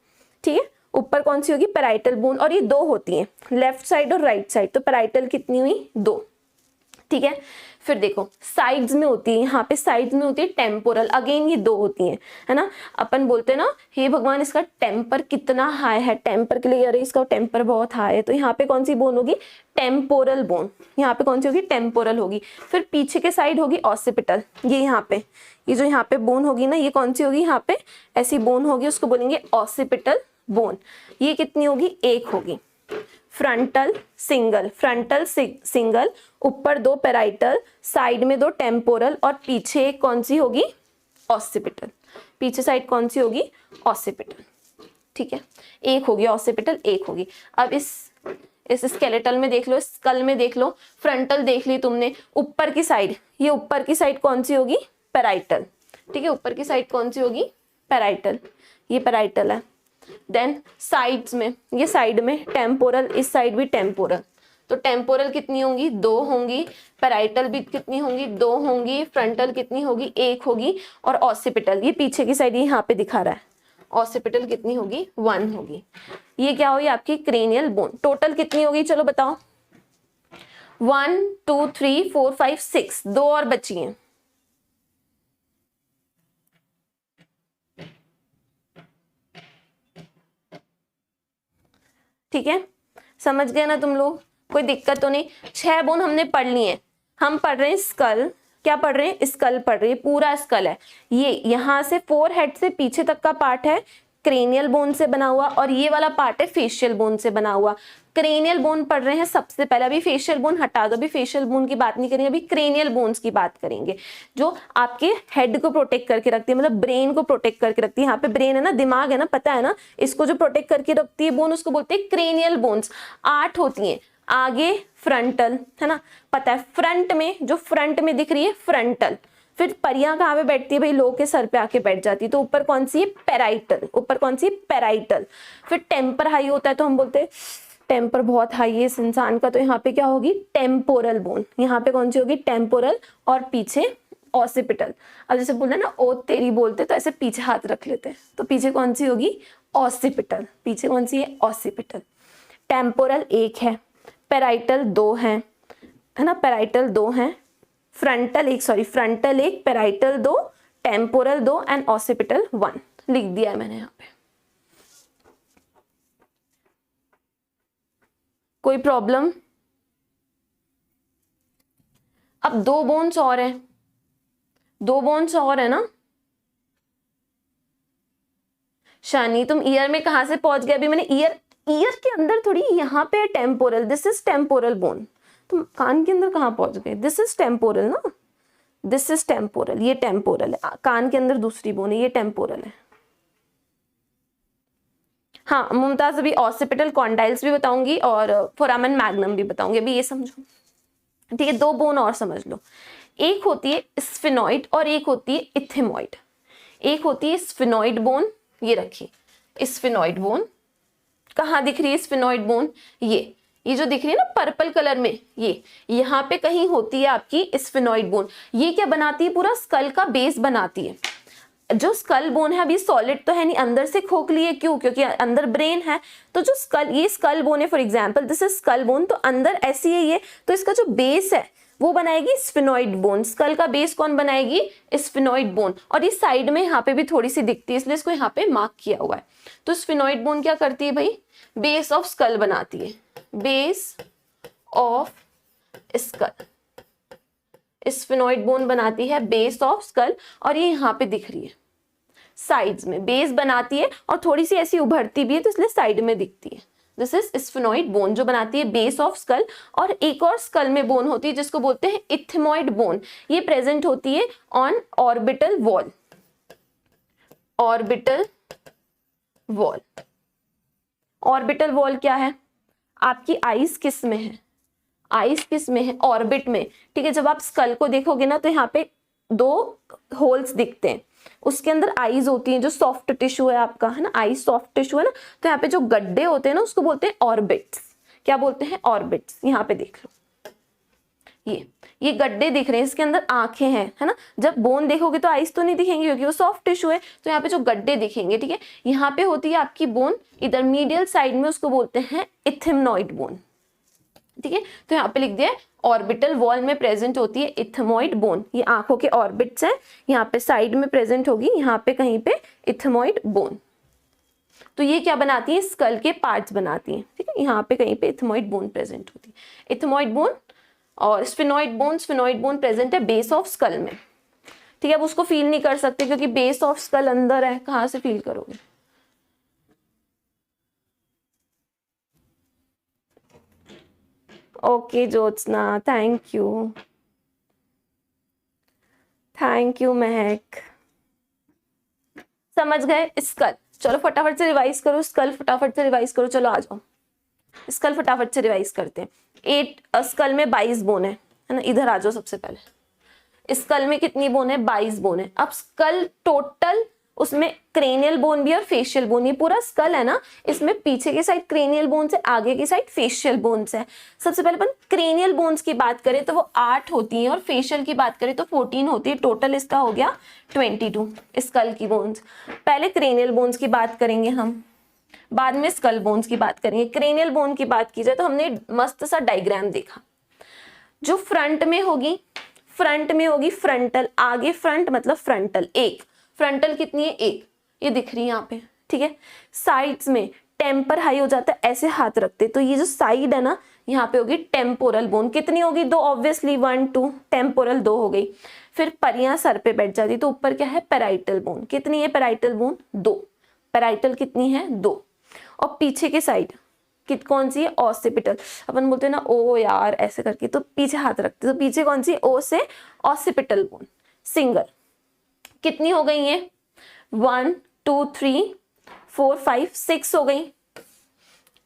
ठीक है। ऊपर कौन सी होगी? Parietal bone. और ये दो होती हैं, लेफ्ट साइड और राइट साइड। तो पैराइटल कितनी हुई? 2, ठीक है। फिर देखो साइड्स में होती है, यहाँ पे साइड्स में होती है टेम्पोरल, अगेन ये 2 होती हैं, है ना। अपन बोलते हैं ना, हे भगवान इसका टेम्पर कितना हाई है, टेम्पर के लिए अरे इसका टेम्पर बहुत हाई है, तो यहाँ पे कौन सी बोन होगी? Temporal bone. यहाँ पे कौन सी होगी? टेम्पोरल होगी। फिर पीछे के साइड होगी ऑसिपिटल, ये यहाँ पे, ये जो यहाँ पे बोन होगी ना, ये कौन सी होगी? यहाँ पे ऐसी बोन होगी, उसको बोलेंगे ऑसिपिटल बोन। ये कितनी होगी? 1 होगी। फ्रंटल सिंगल, फ्रंटल सिंगल, ऊपर 2 पैराइटल, साइड में 2 टेम्पोरल, और पीछे एक कौन सी होगी? ऑसिपिटल। पीछे साइड कौन सी होगी? ऑसिपिटल, ठीक है। 1 होगी ऑसिपिटल, 1 होगी। अब इस स्केलेटल में देख लो, स्कल में देख लो, फ्रंटल देख ली तुमने, ऊपर की साइड, ये ऊपर की साइड कौन सी होगी? पैराइटल, ठीक है। ऊपर की साइड कौन सी होगी? पैराइटल, ये पैराइटल है। देन साइड्स में, ये साइड में टेम्पोरल, इस साइड भी टेम्पोरल, तो टेम्पोरल कितनी होंगी? 2 होंगी। पैराइटल भी कितनी होंगी? 2 होंगी। फ्रंटल कितनी होगी? 1 होगी। और ऑसिपिटल, ये पीछे की साइड यहाँ पे दिखा रहा है, ऑसिपिटल कितनी होगी? 1 होगी। ये क्या होगी? आपकी क्रेनियल बोन। टोटल कितनी होगी? चलो बताओ। 1 2 3 4 5 6, 2 और बची हैं। ठीक है, समझ गए ना तुम लोग? कोई दिक्कत तो नहीं। 6 बोन हमने पढ़ ली है। हम पढ़ रहे हैं स्कल, क्या पढ़ रहे हैं? स्कल पढ़ रहे हैं, पूरा स्कल है। ये यहाँ से 4 हेड से पीछे तक का पार्ट है क्रेनियल बोन से बना हुआ, और ये वाला पार्ट है फेशियल बोन से बना हुआ। क्रेनियल बोन पढ़ रहे हैं सबसे पहले, अभी फेशियल बोन हटा दो, अभी फेशियल बोन की बात नहीं करेंगे, अभी क्रेनियल बोन्स की बात करेंगे, जो आपके हेड को प्रोटेक्ट करके रखती है, मतलब ब्रेन को प्रोटेक्ट करके रखती है। यहाँ पे ब्रेन है ना, दिमाग है ना, पता है ना, इसको जो प्रोटेक्ट करके रखती है बोन, उसको बोलते हैं क्रेनियल बोन्स। 8 होती हैं। आगे फ्रंटल, है ना, पता है। फ्रंट में, जो फ्रंट में दिख रही है फ्रंटल। फिर परियां कहाँ पे बैठती है भाई? लोग के सर पे आके बैठ जाती है, तो ऊपर कौन सी है? पैराइटल। ऊपर कौन सी है? पैराइटल। फिर टेम्पर हाई होता है, तो हम बोलते हैं टेम्पर बहुत हाई है इस इंसान का, तो यहाँ पे क्या होगी? Temporal bone. यहाँ पे कौन सी होगी? टेम्पोरल, और पीछे ऑसिपिटल। अब जैसे बोलते हैं ना ओ तेरी बोलते, तो ऐसे पीछे हाथ रख लेते हैं, तो पीछे कौन सी होगी? ऑसिपिटल। पीछे कौन सी है? ऑसिपिटल। टेम्पोरल 1 है, पैराइटल 2 है ना, पैराइटल 2 है। Frontal 1, sorry, frontal 1, parietal 2, temporal 2 and occipital 1 लिख दिया है मैंने यहाँ पे। कोई प्रॉब्लम? अब 2 बोन्स और हैं, 2 बोन्स और है ना। शानी तुम ईयर में कहां से पहुंच गए? अभी मैंने ईयर के अंदर थोड़ी, यहाँ पे temporal, this is temporal bone. तुम कान के अंदर कहाँ पहुंच गए? दिस इज टेम्पोरल ना, दिस इज टेम्पोरल, ये टेम्पोरल है। कान के अंदर दूसरी बोन है, ये टेम्पोरल है। हाँ मुमताज, अभी ऑसिपिटल कॉन्डाइल्स भी बताऊंगी और फोरामेन मैग्नम भी बताऊंगी, अभी ये समझो, ठीक है। 2 बोन और समझ लो। एक होती है स्फेनॉइड और एक होती है इथेमॉइड। एक होती है स्फिनॉइड बोन, ये रखिए स्फिनॉइड बोन, कहाँ दिख रही है स्फिनॉइड बोन, ये जो दिख रही है ना पर्पल कलर में, ये यहाँ पे कहीं होती है आपकी स्फिनॉइड बोन। ये क्या बनाती है, पूरा स्कल का बेस बनाती है। जो स्कल बोन है अभी सॉलिड तो है नहीं, अंदर से खोखली है, क्यों, क्योंकि अंदर ब्रेन है। तो जो स्कल, ये स्कल बोन है for example, this is skull bone, तो अंदर ऐसी है ये, तो इसका जो बेस है वो बनाएगी स्फिनॉइड बोन। स्कल का बेस कौन बनाएगी, स्फिनॉइड बोन। और इस साइड में यहाँ पे भी थोड़ी सी दिखती है, इसलिए इसको यहाँ पे मार्क किया हुआ है। तो स्फिनॉइड बोन क्या करती है भाई, बेस ऑफ स्कल बनाती है, base of skull, sphenoid bone बनाती है बेस ऑफ स्कल। और ये यहाँ पे दिख रही है साइड्स में, बेस बनाती है और थोड़ी सी ऐसी उभरती भी है, तो इसलिए साइड में दिखती है। दिस इज स्फिनॉइड बोन जो बनाती है बेस ऑफ स्कल। और एक और स्कल में बोन होती है जिसको बोलते हैं इथमॉइड बोन, ये प्रेजेंट होती है on orbital wall, orbital wall. Orbital wall क्या है, आपकी आइस किस में है, आइस किस में है, ऑर्बिट में, ठीक है। जब आप स्कल को देखोगे ना तो यहाँ पे 2 होल्स दिखते हैं, उसके अंदर आईज होती हैं, जो सॉफ्ट टिश्यू है आपका, है ना, आईज सॉफ्ट टिश्यू है ना, तो यहाँ पे जो गड्ढे होते हैं ना उसको बोलते हैं ऑर्बिट्स। क्या बोलते हैं, ऑर्बिट्स। यहाँ पे देख लो, ये गड्ढे दिख रहे हैं, इसके अंदर आंखें हैं, है ना। जब बोन देखोगे तो आईज तो नहीं दिखेंगे क्योंकि वो सॉफ्ट टिश्यू है, तो यहाँ पे जो गड्ढे दिखेंगे, ठीक है। यहाँ पे होती है आपकी बोन, इधर मीडियल साइड में, उसको बोलते हैं इथेमनॉइड बोन, ठीक है। तो यहाँ पे लिख दिया ऑर्बिटल वॉल में प्रेजेंट होती है इथेमॉइड बोन, ये आंखों के ऑर्बिट्स हैं, यहाँ पे साइड में प्रेजेंट होगी, यहाँ पे कहीं पे इथेमॉइड बोन। तो ये क्या बनाती है, स्कल के पार्ट्स बनाती हैं, ठीक है। यहाँ पे कहीं पे इथेमॉइड बोन प्रेजेंट होती है, इथेमॉइड बोन और स्फिनॉइड बोन प्रेजेंट है बेस ऑफ स्कल में, ठीक है। अब उसको फील नहीं कर सकते क्योंकि बेस ऑफ स्कल अंदर है, कहाँ से फील करोगे। Okay Jyotsna, thank you, thank you महक। समझ गए स्कल, चलो फटाफट से रिवाइज करो, स्कल फटाफट से रिवाइज करो, चलो आ जाओ, स्कल फटाफट से रिवाइज करते हैं। 8 स्कल में 22 बोन है ना, इधर आ जाओ सबसे पहले। स्कल में कितनी बोन है, 22 बोन है। अब स्कल टोटल, उसमें क्रेनियल बोन भी और फेशियल बोन, ये पूरा स्कल है ना, इसमें पीछे की साइड क्रेनियल बोन्स है, आगे की साइड फेशियल बोन्स है। सबसे पहले अपन क्रेनियल बोन्स की बात करें तो वो 8 होती हैं और फेशियल की बात करें तो 14 होती है, टोटल इसका हो गया 22 स्कल की बोन्स। पहले क्रेनियल बोन्स की बात करेंगे हम, बाद में स्कल बोन्स की बात करेंगे। क्रेनियल बोन की बात की जाए तो हमने मस्त सा डायग्राम देखा, जो फ्रंट में होगी फ्रंटल, आगे फ्रंट मतलब फ्रंटल, एक फ्रंटल कितनी है, एक, ये दिख रही है यहाँ पे, ठीक है। साइड्स में टेम्पर हाई हो जाता है, ऐसे हाथ रखते, तो ये जो साइड है ना, यहाँ पे होगी टेम्पोरल बोन, कितनी होगी, 2, ऑब्वियसली 1 2, टेम्पोरल 2 हो गई। फिर परियां सर पे बैठ जाती, तो ऊपर क्या है, पैराइटल बोन, कितनी है पैराइटल बोन, 2, पैराइटल कितनी है, 2। और पीछे की साइड कौन सी है, ऑसिपिटल। अपन बोलते हैं ना ओ यार ऐसे करके, तो पीछे हाथ रखते, तो पीछे कौन सी, ओ से ऑसिपिटल बोन, सिंगल। कितनी हो गई है, 1 2 3 4 5 6 हो गई।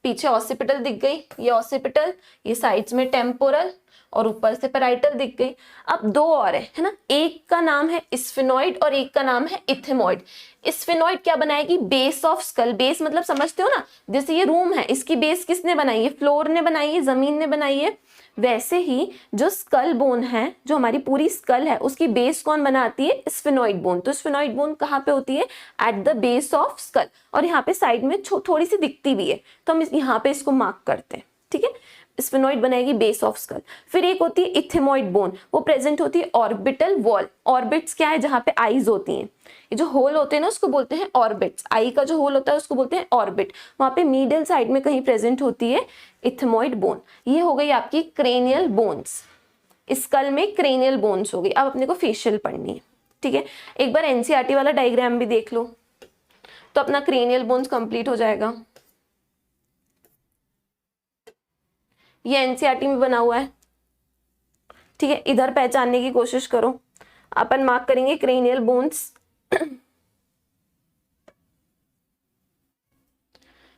पीछे ऑसिपिटल दिख गई, ये ऑसिपिटल, ये साइड्स में टेम्पोरल और ऊपर से पैराइटल दिख गई। अब 2 और है ना, एक का नाम है स्फिनॉइड और एक का नाम है इथेमॉइड। स्फिनॉइड क्या बनाएगी, बेस ऑफ स्कल, बेस मतलब समझते हो ना, जैसे ये रूम है, इसकी बेस किसने बनाई है, फ्लोर ने बनाई है, जमीन ने बनाई है। वैसे ही जो स्कल बोन है, जो हमारी पूरी स्कल है, उसकी बेस कौन बनाती है, स्फिनॉइड बोन। तो स्फिनॉइड बोन कहाँ पे होती है, at the base of skull, और यहाँ पे साइड में थोड़ी सी दिखती भी है, तो हम यहाँ पे इसको मार्क करते हैं, ठीक है। स्फिनॉइड बनाएगी बेस ऑफ स्कल। फिर एक होती है इथेमॉइड बोन, वो प्रेजेंट होती है ऑर्बिटल वॉल। ऑर्बिट्स क्या है, जहाँ पे आईज होती हैं, ये जो होल होते हैं ना उसको बोलते हैं ऑर्बिट्स, आई का जो होल होता है उसको बोलते हैं ऑर्बिट। वहां पे मिडिल साइड में कहीं प्रेजेंट होती है इथेमॉइड बोन। ये हो गई आपकी क्रेनियल बोन्स, स्कल में क्रेनियल बोन्स हो गई। अब अपने को फेशियल पढ़नी है, ठीक है। एक बार एनसीईआरटी वाला डायग्राम भी देख लो तो अपना क्रेनियल बोन्स कंप्लीट हो जाएगा। ये एनसीईआरटी में बना हुआ है, ठीक है। इधर पहचानने की कोशिश करो। अपन मार्क करेंगे क्रेनियल बोन्स।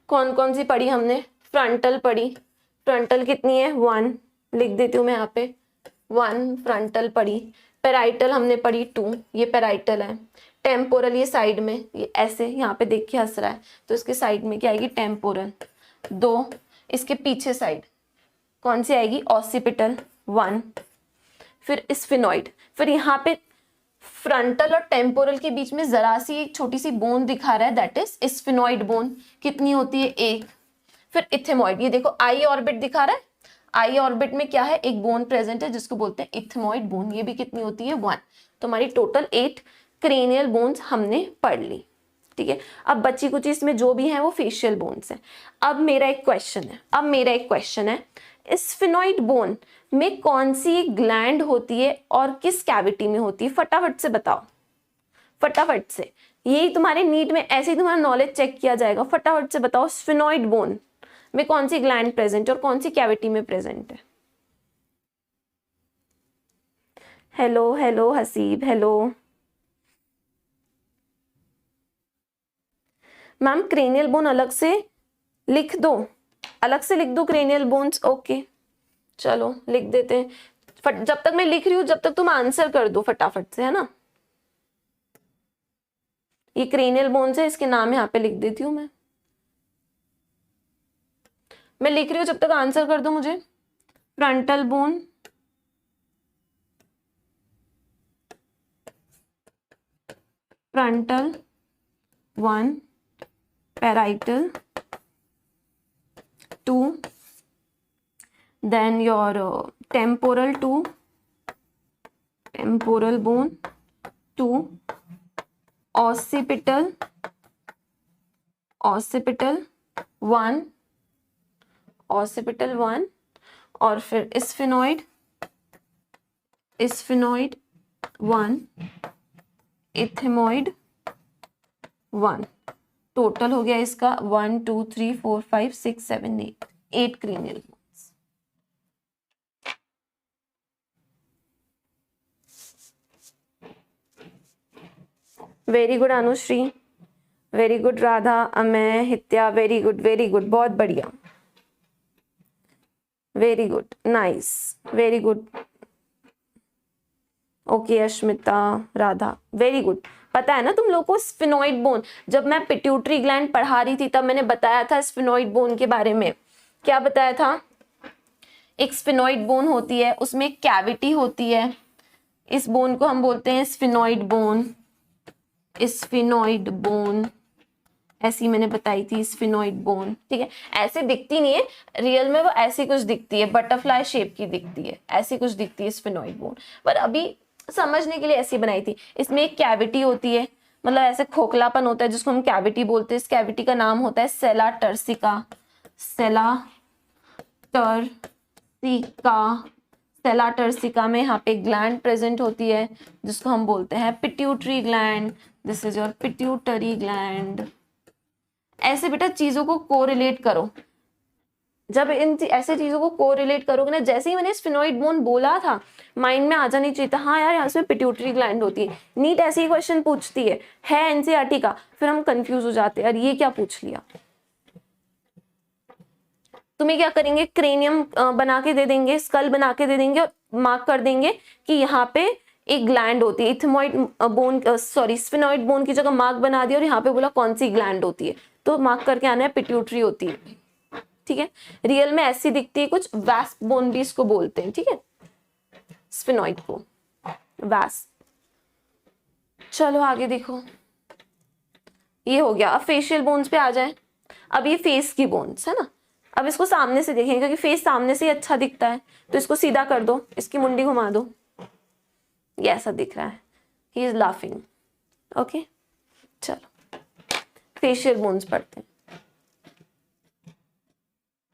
कौन कौन सी पढ़ी हमने, फ्रंटल पढ़ी, फ्रंटल कितनी है, 1, लिख देती हूँ मैं यहाँ पे 1 फ्रंटल पढ़ी। पैराइटल हमने पढ़ी 2, ये पैराइटल है। टेम्पोरल ये साइड में, ये ऐसे यहाँ पे देख के हंस रहा है तो इसके साइड में क्या आएगी, टेम्पोरल। 2, इसके पीछे साइड कौन सी आएगी, ऑसिपिटल। 1, फिर स्फिनॉइड। फिर यहाँ पे फ्रंटल और टेम्पोरल के बीच में जरा सी एक छोटी सी बोन दिखा रहा है, दैट इज स्फिनॉइड बोन। कितनी होती है, 1। फिर इथेमॉइड, ये देखो आई ऑर्बिट दिखा रहा है, आई ऑर्बिट में क्या है, एक बोन प्रेजेंट है जिसको बोलते हैं इथेमॉइड बोन, ये भी कितनी होती है, 1। तो हमारी टोटल 8 क्रेनियल बोन्स हमने पढ़ ली, ठीक है। अब बची कुछ इसमें जो भी है वो फेशियल बोन्स है। अब मेरा एक क्वेश्चन है, स्फिनॉइड बोन में कौन सी ग्लैंड होती है और किस कैविटी में होती है, फटाफट से बताओ, फटाफट से। यही तुम्हारे नीट में ऐसे ही तुम्हारा नॉलेज चेक किया जाएगा, फटाफट से बताओ स्फिनॉइड बोन में कौन सी ग्लैंड प्रेजेंट है और कौन सी कैविटी में प्रेजेंट है। Hello hello Haseeb, hello ma'am. Cranial bone अलग से लिख दो, अलग से लिख दो क्रेनियल बोन्स, ओके चलो लिख देते हैं। जब तक मैं लिख रही हूं जब तक तुम आंसर कर दो फटाफट से, है ना। ये क्रेनियल बोन्स है, इसके नाम यहाँ पे लिख देती हूँ मैं लिख रही हूँ, जब तक आंसर कर दो मुझे। Frontal bone, frontal 1, parietal 2, then your temporal 2, temporal bone 2, occipital 1, occipital 1, और फिर स्फिनॉइड 1, इथेमॉइड 1। टोटल हो गया इसका 1 2 3 4 5 6 7 8 cranial bones. Very good Anushree, very good Radha, Amay, Hitya, very good, बहुत बढ़िया, very good, nice, very good. Okay Ashmita, Radha, very good. पता है ना तुम लोग को स्फिनॉइड बोन, जब मैं पिट्यूटरी ग्लैंड पढ़ा रही थी तब मैंने बताया था स्फिनॉइड बोन के बारे में। क्या बताया था, एक स्फिनॉइड बोन होती है, उसमें एक कैविटी होती है, इस बोन को हम बोलते हैं स्फिनॉइड बोन, स्फिनॉइड बोन, ऐसी मैंने बताई थी स्फिनॉइड बोन, ठीक है। ऐसे दिखती नहीं है रियल में, वो ऐसी कुछ दिखती है, बटरफ्लाई शेप की दिखती है, ऐसी कुछ दिखती है स्फिनॉइड बोन, पर अभी समझने के लिए ऐसी बनाई थी। इसमें एक कैविटी होती है, मतलब ऐसे खोखलापन होता है जिसको हम कैविटी बोलते हैं। इस कैविटी का नाम होता है सेला टर्सिका, सेला टर्सिका में यहाँ पे ग्लैंड प्रेजेंट होती है जिसको हम बोलते हैं pituitary gland. This is your pituitary gland. ऐसे बेटा चीजों को कोरिलेट करो, जब इन ऐसे चीजों को कोरिलेट करोगे ना, जैसे ही मैंने स्फिनॉइड बोन बोला था माइंड में आ जानी चाहिए था, हाँ यार यहाँ से पिट्यूटरी ग्लैंड होती है। नीट ऐसे ही क्वेश्चन पूछती है एनसीईआरटी का, फिर हम कंफ्यूज हो जाते हैं, यार ये क्या पूछ लिया। तुम्हें क्या करेंगे, क्रेनियम बना के दे देंगे, स्कल बना के दे देंगे और मार्क कर देंगे कि यहाँ पे एक ग्लैंड होती है। इथेमॉइड बोन स्फिनॉइड बोन की जगह मार्क बना दिया और यहाँ पे बोला कौन सी ग्लैंड होती है, तो मार्क करके आना है पिट्यूटरी होती है, ठीक है। रियल में ऐसी दिखती है कुछ, वैस्प बोन भी इसको बोलते हैं, ठीक है, स्फिनॉइड को वैस्प। चलो आगे देखो, ये हो गया। अब फेशियल बोन्स पे आ जाए। अब ये फेस की बोन्स है ना, अब इसको सामने से देखेंगे क्योंकि फेस सामने से ही अच्छा दिखता है, तो इसको सीधा कर दो, इसकी मुंडी घुमा दो, ये ऐसा दिख रहा है, ही इज लाफिंग, ओके। चलो फेशियल बोन्स पढ़ते हैं।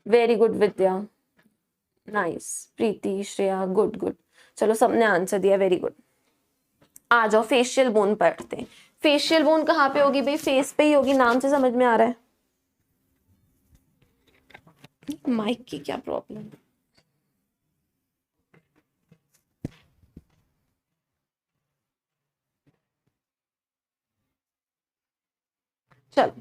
वेरी गुड विद्या, नाइस, प्रीति, श्रेया, गुड गुड। चलो सबने आंसर दिया, वेरी गुड। आ जाओ फेशियल बोन पढ़ते हैं। फेशियल बोन कहाँ पे होगी भाई, फेस पे ही होगी, नाम से समझ में आ रहा है। माइक की क्या प्रॉब्लम, चलो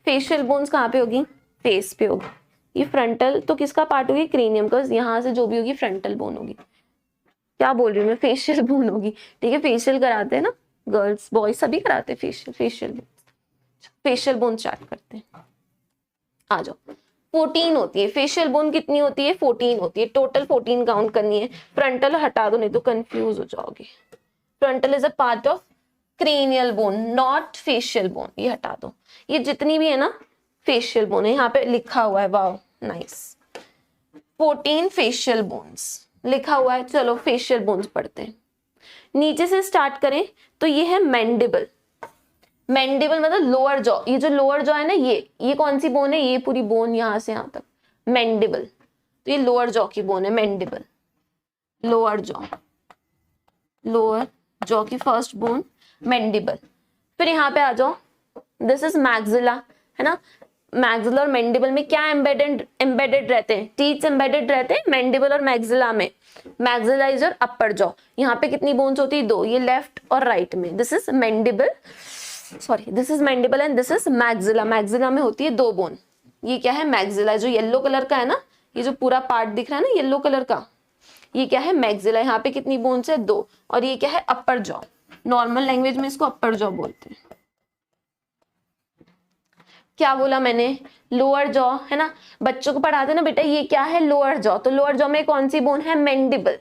फेशियल बोन्स कहाँ पे होगी, फेस पे होगी। ये फ्रंटल तो किसका पार्ट होगी, क्रेनियम का, यहाँ से जो भी होगी फ्रंटल बोन होगी। क्या बोल रही हूँ मैं, फेशियल बोन होगी, ठीक है, फेशियल कराते हैं ना, गर्ल्स बॉयज सभी कराते हैं फेशियल बोन स्टार्ट करते हैं। आ जाओ। 14 होती है फेशियल बोन, कितनी होती है 14 होती है, टोटल 14 काउंट करनी है। फ्रंटल हटा दो नहीं तो कंफ्यूज हो जाओगे। Frontal is a part of cranial bone not facial bone, ये हटा दो। ये जितनी भी है ना फेशियल बोन है, यहाँ पे लिखा हुआ है, वाओ नाइस, 14 फेशियल बोन्स लिखा हुआ है। चलो फेशियल बोन्स पढ़ते हैं, नीचे से स्टार्ट करें तो ये है मैंडिबल। मैंडिबल मतलब लोअर जॉ, ये जो लोअर जॉ है ना, ये कौन सी बोन है, ये पूरी बोन यहां से यहां तक मैंडिबल, तो ये लोअर जॉ की बोन है मैंडिबल। लोअर जॉ की फर्स्ट बोन मैंडिबल। फिर यहाँ पे आ जाओ, दिस इज मैक्सिला, है ना। मैक्सिला और मैंडिबल में क्या एम्बेडेड रहते हैं, टीथ एम्बेडेड रहते हैं मैंडिबल और मैक्सिला में। Maxilla is your upper jaw, यहाँ पे कितनी बोन्स होती है, दो, ये लेफ्ट और राइट में। This is mandible, sorry this is mandible and this is maxilla. Maxilla में होती है दो बोन। ये क्या है मैक्सिला, जो येलो कलर का है ना, ये जो पूरा पार्ट दिख रहा है ना येलो कलर का, ये क्या है मैक्सिला। यहाँ पे कितनी बोन्स है, दो। और ये क्या है अपर जॉ, नॉर्मल लैंग्वेज में इसको अपर जॉ बोलते हैं। क्या बोला मैंने, लोअर जॉ, है ना। बच्चों को पढ़ाते ना बेटा ये क्या है लोअर जॉ, तो लोअर जॉ में कौन सी बोन है मैंडिबल।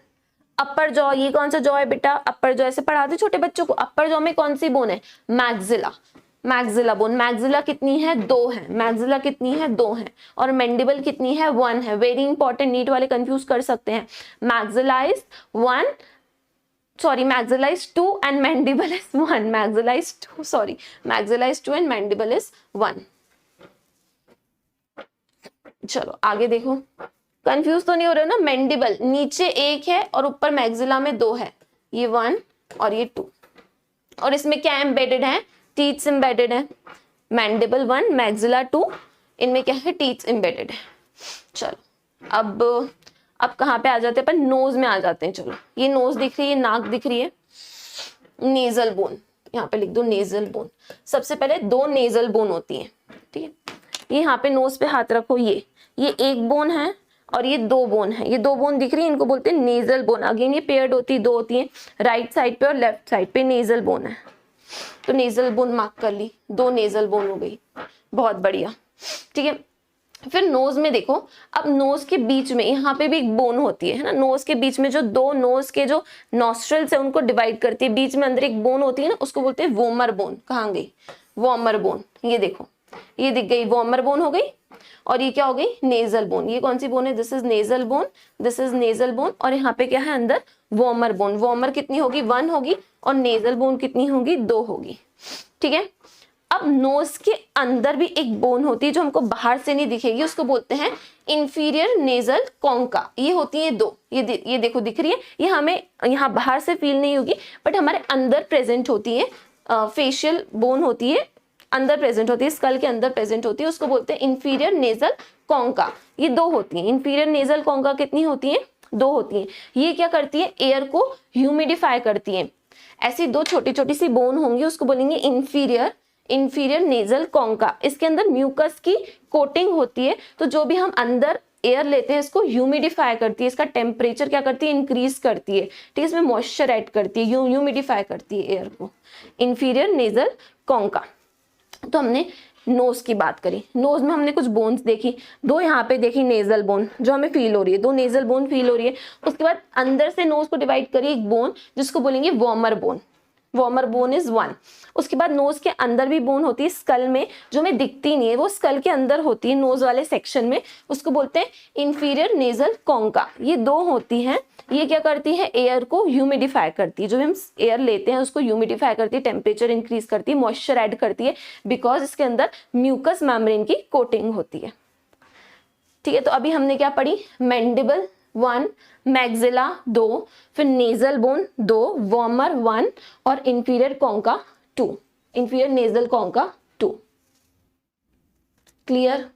अपर जॉ, ये कौन सा जॉ है बेटा, अपर जॉ, ऐसे पढ़ाते छोटे बच्चों को। अपर जॉ में कौन सी बोन है, मैक्सिला। मैक्सिला बोन, मैक्सिला कितनी है, दो है। मैक्सिला कितनी है, दो है। और मैंडिबल कितनी है, वन है। वेरी इंपॉर्टेंट, नीट वाले कंफ्यूज कर सकते हैं। Maxilla is one, sorry maxilla is two and mandible is one. Maxilla is two, sorry maxilla is two and mandible is one. चलो आगे देखो, कंफ्यूज तो नहीं हो रहे ना। मैंडिबल नीचे एक है और ऊपर मैक्सिला में दो है, ये वन और ये टू। और इसमें क्या एम्बेडेड है, टीथ एम्बेडेड है। मैंडिबल वन, मैक्सिला टू, इनमें क्या है, टीथ एम्बेडेड है। चलो अब कहाँ पे आ जाते हैं अपन, नोज में आ जाते हैं। चलो ये नोज दिख रही है, नाक दिख रही है, नेजल बोन, यहाँ पे लिख दो नेजल बोन। सबसे पहले दो नेजल बोन होती है, ठीक है। ये यहाँ पे नोज पे हाथ रखो, ये एक बोन है और ये दो बोन है। ये दो बोन दिख रही है, इनको बोलते हैं नेजल बोन। अगेन ये पेयर्ड होती है, दो होती है, राइट साइड पे और लेफ्ट साइड पे नेजल बोन है। तो नेजल बोन मार्क कर ली, दो नेजल बोन हो गई, बहुत बढ़िया, ठीक है। फिर नोज में देखो, अब नोज के बीच में यहाँ पे भी एक बोन होती है ना। नोज के बीच में जो दो नोज के जो नॉस्ट्रल्स है उनको डिवाइड करती है, बीच में अंदर एक बोन होती है ना, उसको बोलते हैं वोमर बोन। कहाँ गई, वोमर बोन, ये देखो ये दिख गई, वोमर बोन हो गई। और ये क्या हो गई, नेजल बोन। ये कौन सी बोन है, this is nasal bone, this is nasal bone. और यहाँ पे क्या है अंदर, वोमर बोन। वोमर कितनी होगी, वन होगी, और नेजल बोन कितनी होगी, दो होगी, ठीक है। अब नोज के अंदर भी एक बोन होती है जो हमको बाहर से नहीं दिखेगी, उसको बोलते हैं इंफीरियर नेजल कॉन्का। ये होती है दो, ये देखो दिख रही है, ये हमें यहाँ बाहर से फील नहीं होगी बट हमारे अंदर प्रेजेंट होती है। फेशियल बोन होती है, अंदर प्रेजेंट होती है, स्कल के अंदर प्रेजेंट होती है, उसको बोलते हैं इंफीरियर नेजल कॉन्का। ये दो होती है, इंफीरियर नेजल कॉन्का कितनी होती है, दो होती है। ये क्या करती है, एयर को ह्यूमिडिफाई करती है। ऐसी दो छोटी छोटी सी बोन होंगी, उसको बोलेंगे इंफीरियर नेजल कॉन्का। इसके अंदर म्यूकस की कोटिंग होती है, तो जो भी हम अंदर एयर लेते हैं इसको ह्यूमिडिफाई करती है, इसका टेम्परेचर क्या करती है, इंक्रीज करती है, ठीक है। इसमें मॉइस्चर ऐड करती है, ह्यूमिडिफाई करती है एयर को, इंफीरियर नेजल कॉन्का। तो हमने नोज की बात करी, नोज में हमने कुछ बोन्स देखी, दो यहाँ पे देखी नेजल बोन जो हमें फील हो रही है, दो नेजल बोन फील हो रही है। उसके बाद अंदर से नोज को डिवाइड करी एक बोन जिसको बोलेंगे warmer bone. Warmer bone is one. उसके बाद नोज के अंदर भी बोन होती है स्कल में, जो हमें दिखती नहीं है, वो स्कल के अंदर होती है नोज वाले सेक्शन में, उसको बोलते हैं इंफीरियर नेजल कॉन्का। ये दो होती हैं, ये क्या करती है, एयर को ह्यूमिडिफाई करती है, जो हम एयर लेते हैं उसको ह्यूमिडिफाई करती है, टेम्परेचर इंक्रीज करती है, मॉइस्चर ऐड करती है, बिकॉज इसके अंदर म्यूकस मेम्ब्रेन की कोटिंग होती है, ठीक है। तो अभी हमने क्या पढ़ी, मैंडिबल वन, मैक्सिला दो, फिर नेजल बोन दो, वॉर्मर वन, और inferior concha two, inferior nasal concha two. Clear?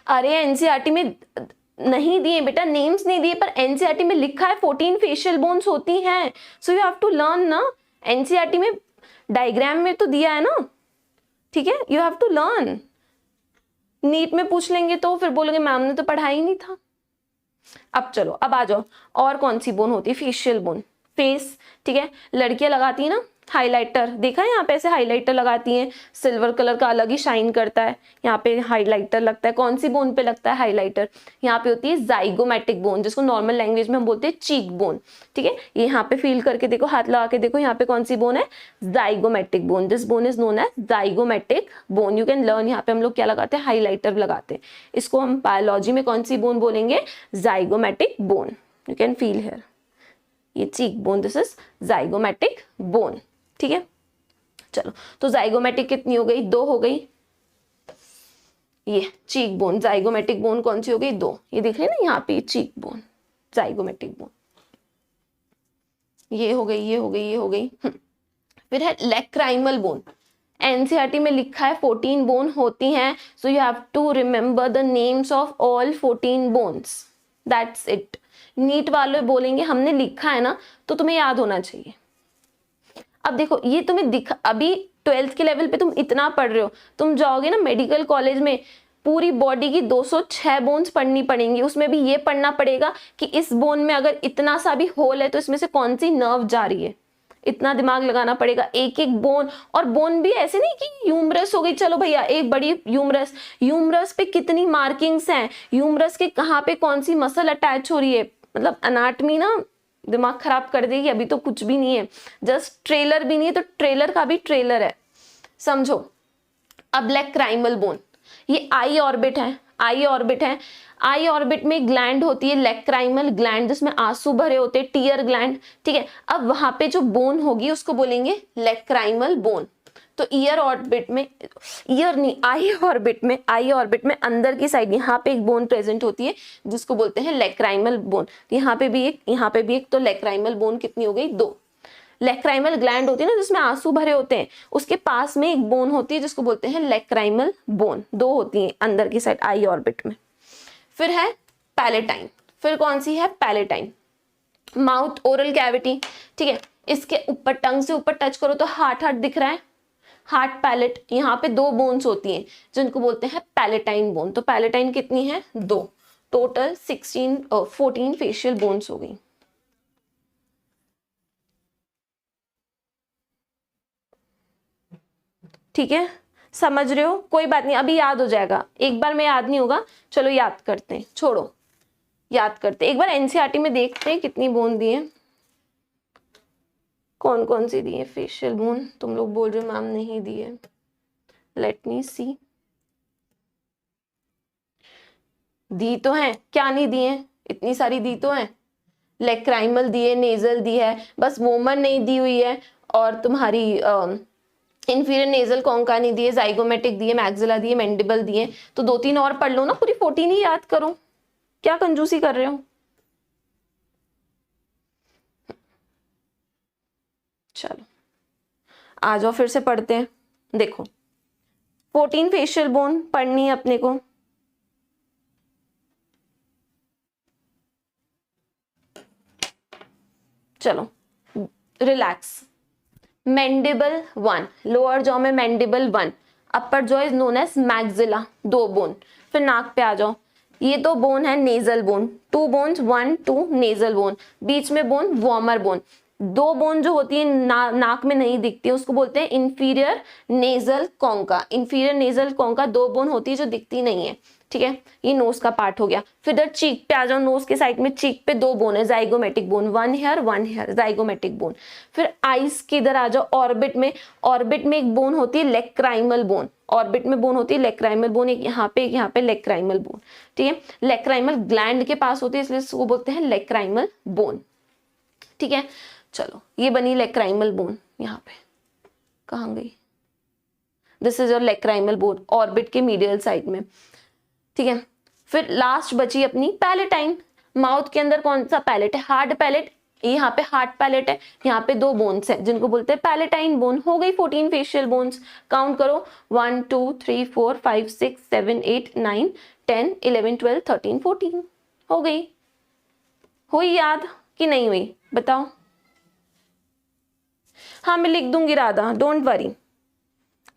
अरे एनसीईआरटी में नहीं दिए बेटा, नेम्स नहीं दिए, पर एनसीईआरटी में लिखा है 14 फेशियल बोन्स होती हैं, so you have to learn ना। एनसीईआरटी में डायग्राम में तो दिया है ना, ठीक है, you have to learn. NEET में पूछ लेंगे तो फिर बोलोगे मैम ने तो पढ़ा ही नहीं था। अब चलो, अब आ जाओ, और कौन सी बोन होती है? फेशियल बोन, फेस, ठीक है। लड़कियां लगाती है ना हाइलाइटर, देखा है यहाँ पे ऐसे हाइलाइटर लगाती हैं, सिल्वर कलर का अलग ही शाइन करता है, यहाँ पे हाइलाइटर लगता है। कौन सी बोन पे लगता है हाइलाइटर? यहाँ पे होती है जाइगोमैटिक बोन, जिसको नॉर्मल लैंग्वेज में हम बोलते हैं चीक बोन, ठीक है। ये यहाँ पे फील करके देखो, हाथ लगा के देखो, यहाँ पे कौन सी बोन है? Zygomatic bone. This bone is known as zygomatic bone. You can learn. यहाँ पे हम लोग क्या लगाते हैं? हाईलाइटर लगाते हैं। इसको हम बायोलॉजी में कौन सी बोन बोलेंगे? Zygomatic bone. You can feel here, ये cheek bone, this is zygomatic bone, ठीक है। चलो, तो जाइगोमैटिक कितनी हो गई? 2 हो गई। ये चीक बोन, जाइगोमैटिक बोन कौन सी हो गई? 2। ये देख रहे हैं ना यहाँ पे, चीक बोन, जाइगोमैटिक बोन, ये हो गई, ये हो गई, ये हो गई। फिर है लेक्राइमल बोन। एनसीईआरटी में लिखा है 14 बोन होती हैं, so you have to remember the names of all 14 bones, that's it. NEET वाले बोलेंगे हमने लिखा है ना, तो तुम्हें याद होना चाहिए। अब देखो, ये तुम्हें दिखा, अभी 12th के लेवल पे तुम इतना पढ़ रहे हो, तुम जाओगे ना मेडिकल कॉलेज में, पूरी बॉडी की 206 बोन्स पढ़नी पड़ेंगी। उसमें भी ये पढ़ना पड़ेगा कि इस बोन में अगर इतना सा भी होल है तो इसमें से कौन सी नर्व जा रही है। इतना दिमाग लगाना पड़ेगा, एक एक बोन। और बोन भी ऐसे नहीं कि यूमरस हो गई, चलो भैया एक बड़ी यूमरस, यूमरस पे कितनी मार्किंग्स हैं, यूमरस के कहाँ पे कौन सी मसल अटैच हो रही है, मतलब अनाटमी ना दिमाग खराब कर देगी। अभी तो कुछ भी नहीं है, जस्ट ट्रेलर भी नहीं है, तो ट्रेलर का भी ट्रेलर है, समझो। अब लेक्राइमल बोन, ये आई ऑर्बिट है, आई ऑर्बिट है। आई ऑर्बिट में ग्लैंड होती है लेक्राइमल ग्लैंड, जिसमें आंसू भरे होते हैं, टीयर ग्लैंड, ठीक है। अब वहां पे जो बोन होगी उसको बोलेंगे लेक्राइमल बोन। तो ईयर ऑर्बिट में, ईयर नहीं, आई ऑर्बिट में, आई ऑर्बिट में अंदर की साइड यहाँ पे एक बोन प्रेजेंट होती है जिसको बोलते हैं लेक्राइमल बोन। यहाँ पे भी एक, यहाँ पे भी एक, तो लेक्राइमल बोन कितनी हो गई? 2। लेक्राइमल ग्लैंड होती है ना जिसमें आंसू भरे होते हैं, उसके पास में एक बोन होती है जिसको बोलते हैं लेक्राइमल बोन। 2 होती हैं अंदर की साइड आई ऑर्बिट में। फिर है पैलेटाइन। फिर कौन सी है? पैलेटाइन। माउथ ओरल कैविटी, ठीक है। इसके ऊपर टंग से ऊपर टच करो तो हार्ट हार्ट दिख रहा है, हार्ट पैलेट। यहाँ पे 2 बोन्स होती हैं जिनको बोलते हैं पैलेटाइन बोन। तो पैलेटाइन कितनी है? 2। टोटल 14 फेशियल बोन्स हो गई। ठीक है, समझ रहे हो? कोई बात नहीं, अभी याद हो जाएगा, एक बार में याद नहीं होगा। चलो याद करते हैं, छोड़ो, याद करते हैं। एक बार एनसीईआरटी में देखते हैं कितनी बोन दी है, कौन कौन सी दी है फेशियल बोन। तुम लोग बोल रहे हो मैम नहीं दी है, लेट मी सी। दी तो है, क्या नहीं दी है? इतनी सारी दी तो है। लेक्राइमल दी है, नेजल दी है, बस वोमर नहीं दी हुई है, और तुम्हारी इंफीरियर नेजल कॉन्का नहीं दी है, जाइगोमेटिक दी है, मैक्सिला दी है, मैंडिबल दी है। तो 2-3 और पढ़ लो ना, पूरी 14 ही याद करो, क्या कंजूसी कर रहे हो। चलो आ जाओ, फिर से पढ़ते हैं। देखो 14 फेशियल बोन पढ़नी है अपने को। चलो रिलैक्स। मैंडिबल 1, लोअर जॉ में mandible 1, upper jaw is known as maxilla, 2 bone. फिर नाक पे आ जाओ, ये तो बोन है nasal bone, 2 bones, 1 2 nasal bone, बीच में बोन वॉर्मर बोन। 2 बोन जो होती है नाक में नहीं दिखती है उसको बोलते हैं inferior nasal concha. Inferior nasal concha 2 bone होती है जो दिखती नहीं है, ठीक है। ये नोज का पार्ट हो गया। फिर इधर चीक पे आ जाओ, नोज के साइड में चीक पे 2 बोन है, zygomatic bone, 1 here zygomatic bone. फिर आईज के इधर आ जाओ, ऑर्बिट में, ऑर्बिट में एक बोन होती है लेक्राइमल बोन, ऑर्बिट में बोन होती है लेक्राइमल बोन, एक यहाँ पे लेक्राइमल बोन, ठीक है। लेक्राइमल ग्लैंड के पास होती है इसलिए इसको बोलते हैं लेक्राइमल बोन, ठीक है। चलो ये बनी लेक्राइमल बोन, यहाँ पे कहाँ गई? This is your lacrimal bone, orbit के मीडियल साइड में, ठीक है। फिर लास्ट बची अपनी पैलेटाइन। माउथ के अंदर कौन सा पैलेट है? Hard palate. यहाँ पे हार्ट पैलेट है, यहाँ पे 2 बोन्स है जिनको बोलते हैं पैलेटाइन बोन। हो गई 14 फेशियल बोन्स। काउंट करो, 1 2 3 4 5 6 7 8 9 10 11 12 13 14 हो गई। हुई याद कि नहीं हुई बताओ? हाँ मैं लिख दूंगी राधा, डोंट वरी,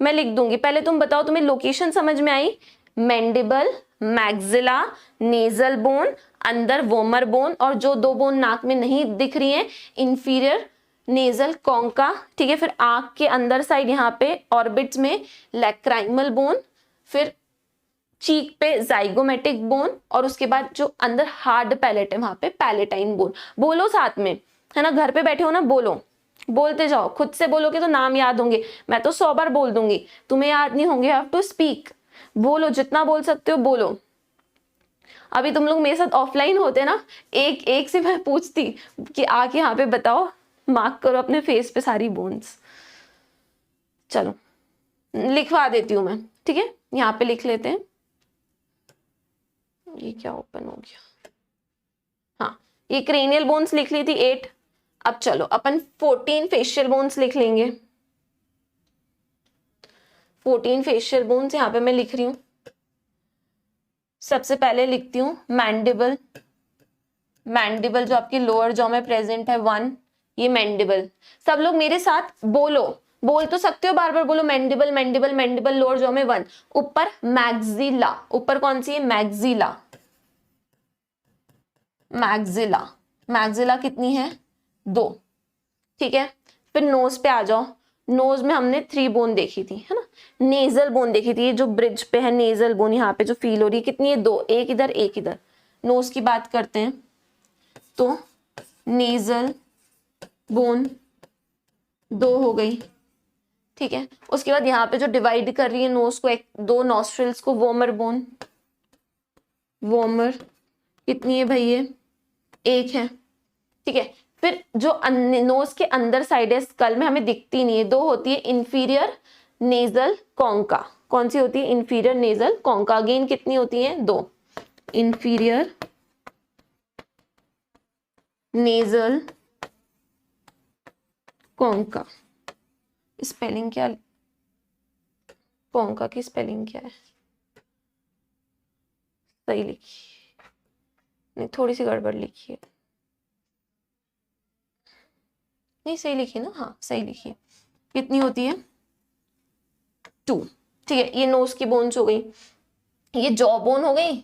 मैं लिख दूंगी, पहले तुम बताओ तुम्हें लोकेशन समझ में आई? मैंडिबल, मैक्सिला, नेजल बोन, अंदर वोमर बोन, और जो दो बोन नाक में नहीं दिख रही हैं, इंफीरियर नेजल कॉन्का, ठीक है। फिर आंख के अंदर साइड यहाँ पे ऑर्बिट्स में लैक्राइमल बोन, फिर चीक पे जाइगोमेटिक बोन, और उसके बाद जो अंदर हार्ड पैलेट है वहां पे पैलेटाइन बोन। बोलो साथ में, है ना, घर पे बैठे हो ना, बोलो, बोलते जाओ, खुद से बोलोगे तो नाम याद होंगे। मैं तो 100 बार बोल दूंगी, तुम्हें याद नहीं होंगे, हैव टू स्पीक, बोलो, जितना बोल सकते हो बोलो। अभी तुम लोग मेरे साथ ऑफलाइन होते ना, एक एक से मैं पूछती कि आके यहाँ पे बताओ, मार्क करो अपने फेस पे सारी बोन्स। चलो लिखवा देती हूँ मैं, ठीक है, यहाँ पे लिख लेते हैं। ये क्या ओपन हो गया? हाँ, ये क्रेनियल बोन्स लिख ली थी 8। अब चलो अपन 14 फेशियल बोन्स लिख लेंगे। 14 फेशियल बोन्स यहाँ पे मैं लिख रही हूँ। सबसे पहले लिखती हूँ मैंडिबल। मैंडिबल जो आपकी लोअर जॉ में प्रेजेंट है 1, ये मैंडिबल। सब लोग मेरे साथ बोलो, बोल तो सकते हो, बार बार बोलो, mandible mandible mandible, lower jaw में 1। ऊपर मैक्सिला, ऊपर कौन सी है? मैक्सिला। मैक्सिला, मैक्सिला कितनी है? 2, ठीक है। फिर नोज पे आ जाओ। नोज में हमने 3 बोन देखी थी, है ना। नेजल बोन देखी थी, ये जो ब्रिज पे है नेजल बोन, यहाँ पे जो फील हो रही है, कितनी है? 2, एक इधर एक इधर। नोज की बात करते हैं तो नेजल बोन 2 हो गई, ठीक है। उसके बाद यहाँ पे जो डिवाइड कर रही है नोज को, एक 2 नॉस्ट्रिल्स को, वोमर बोन। वोमर कितनी है भाई? ये 1 है, ठीक है। फिर जो नोज के अंदर साइड है स्कल में, हमें दिखती नहीं है, 2 होती है, इंफीरियर नेजल कॉन्का। कौन सी होती है? Inferior nasal concha. अगेन कितनी होती है? 2, इंफीरियर नेजल कॉन्का। स्पेलिंग क्या? कॉन्का की स्पेलिंग क्या है? सही लिखी नहीं, थोड़ी सी गड़बड़ लिखी है। नहीं सही लिखी ना? हाँ सही लिखी है। कितनी होती है? 2, ठीक है। ये नोज की बोन्स हो गई, ये जॉ बोन हो गई,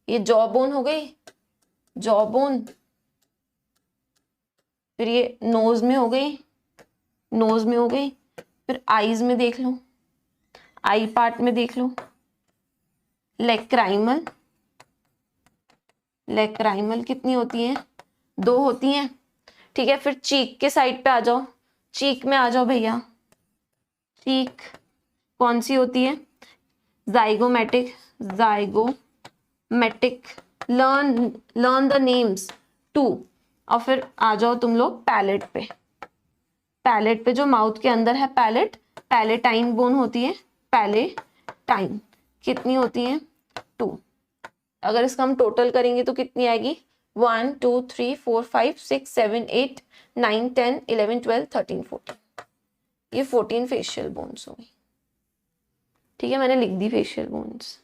ये जॉ बोन हो गई, जॉ बोन। फिर ये नोज में हो गई, नोज में हो गई। फिर आईज में देख लो, आई पार्ट में देख लो, लेक्राइमल। लेक्राइमल कितनी होती है? 2 होती हैं, ठीक है। फिर चीक के साइड पे आ जाओ, चीक में आ जाओ भैया। चीक कौन सी होती है? Zygomatic, zygomatic. Learn the names 2। और फिर आ जाओ तुम लोग पैलेट पे। पैलेट पे जो माउथ के अंदर है पैलेट, पैलेटाइन बोन होती है, पैलेटाइन कितनी होती है? 2। अगर इसका हम टोटल करेंगे तो कितनी आएगी? 1 2 3 4 5 6 7 8 9 10 11 12 13 14। ये 14 फेशियल बोन्स हो गई, ठीक है। मैंने लिख दी फेशियल बोन्स।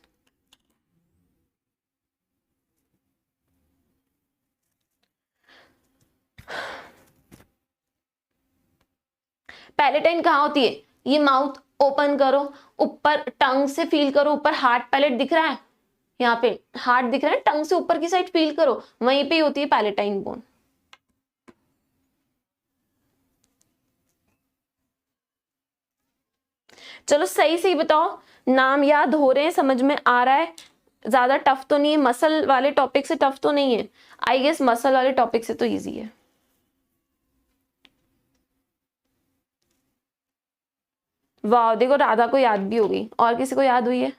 पैलेटाइन कहाँ होती है? ये माउथ ओपन करो, ऊपर टंग से फील करो, ऊपर हार्ट पैलेट दिख रहा है, यहाँ पे हार्ट दिख रहा है, टंग से ऊपर की साइड फील करो, वहीं पे ही होती है पैलेटाइन बोन। चलो सही सही बताओ, नाम याद हो रहे हैं, समझ में आ रहा है? ज्यादा टफ तो नहीं है? मसल वाले टॉपिक से टफ तो नहीं है? आई गेस मसल वाले टॉपिक से तो इजी है। वाह, देखो राधा को याद भी हो गई, और किसी को याद हुई है?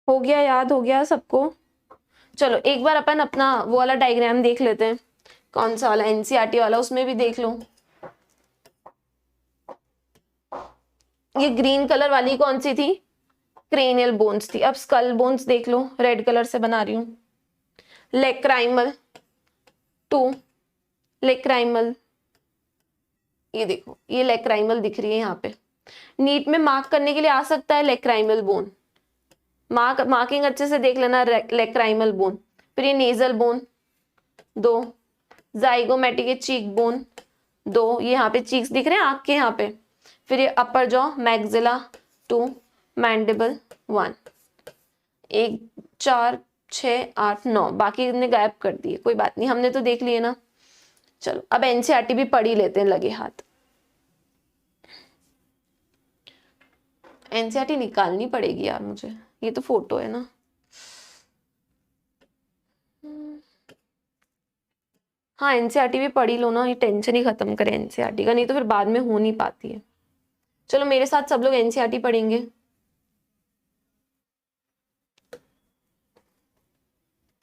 हो गया, याद हो गया सबको? चलो एक बार अपन अपना वो वाला डायग्राम देख लेते हैं, कौन सा वाला, एनसीईआरटी वाला, उसमें भी देख लो। ये ग्रीन कलर वाली कौन सी थी? क्रेनियल बोन्स थी। अब स्कल बोन्स देख लो, रेड कलर से बना रही हूँ। लेक्राइमल 2, लेक्राइमल, ये देखो ये लेक्राइमल दिख रही है यहाँ पे। नीट में मार्क करने के लिए आ सकता है लेक्राइमल बोन, मार्किंग अच्छे से देख लेना, लेक्राइमल बोन। फिर ये nasal bone 2, zygomatic cheek bone 2, ये यहाँ पे चीक्स दिख रहे हैं आँख के यहाँ पे। फिर ये अपर जॉ, मैक्सिला 2, मैंडिबल 1, 1 4 6 8 9, बाकी ने गायब कर दिए, कोई बात नहीं, हमने तो देख लिए ना। चलो अब एनसीईआरटी भी पढ़ ही लेते हैं लगे हाथ। एनसीईआरटी निकालनी पड़ेगी यार मुझे, ये तो फोटो है ना। हाँ एनसीईआरटी भी पढ़ ही लो ना, ये टेंशन ही खत्म करे एनसीईआरटी का, नहीं तो फिर बाद में हो नहीं पाती है। चलो मेरे साथ सब लोग एनसीईआरटी पढ़ेंगे।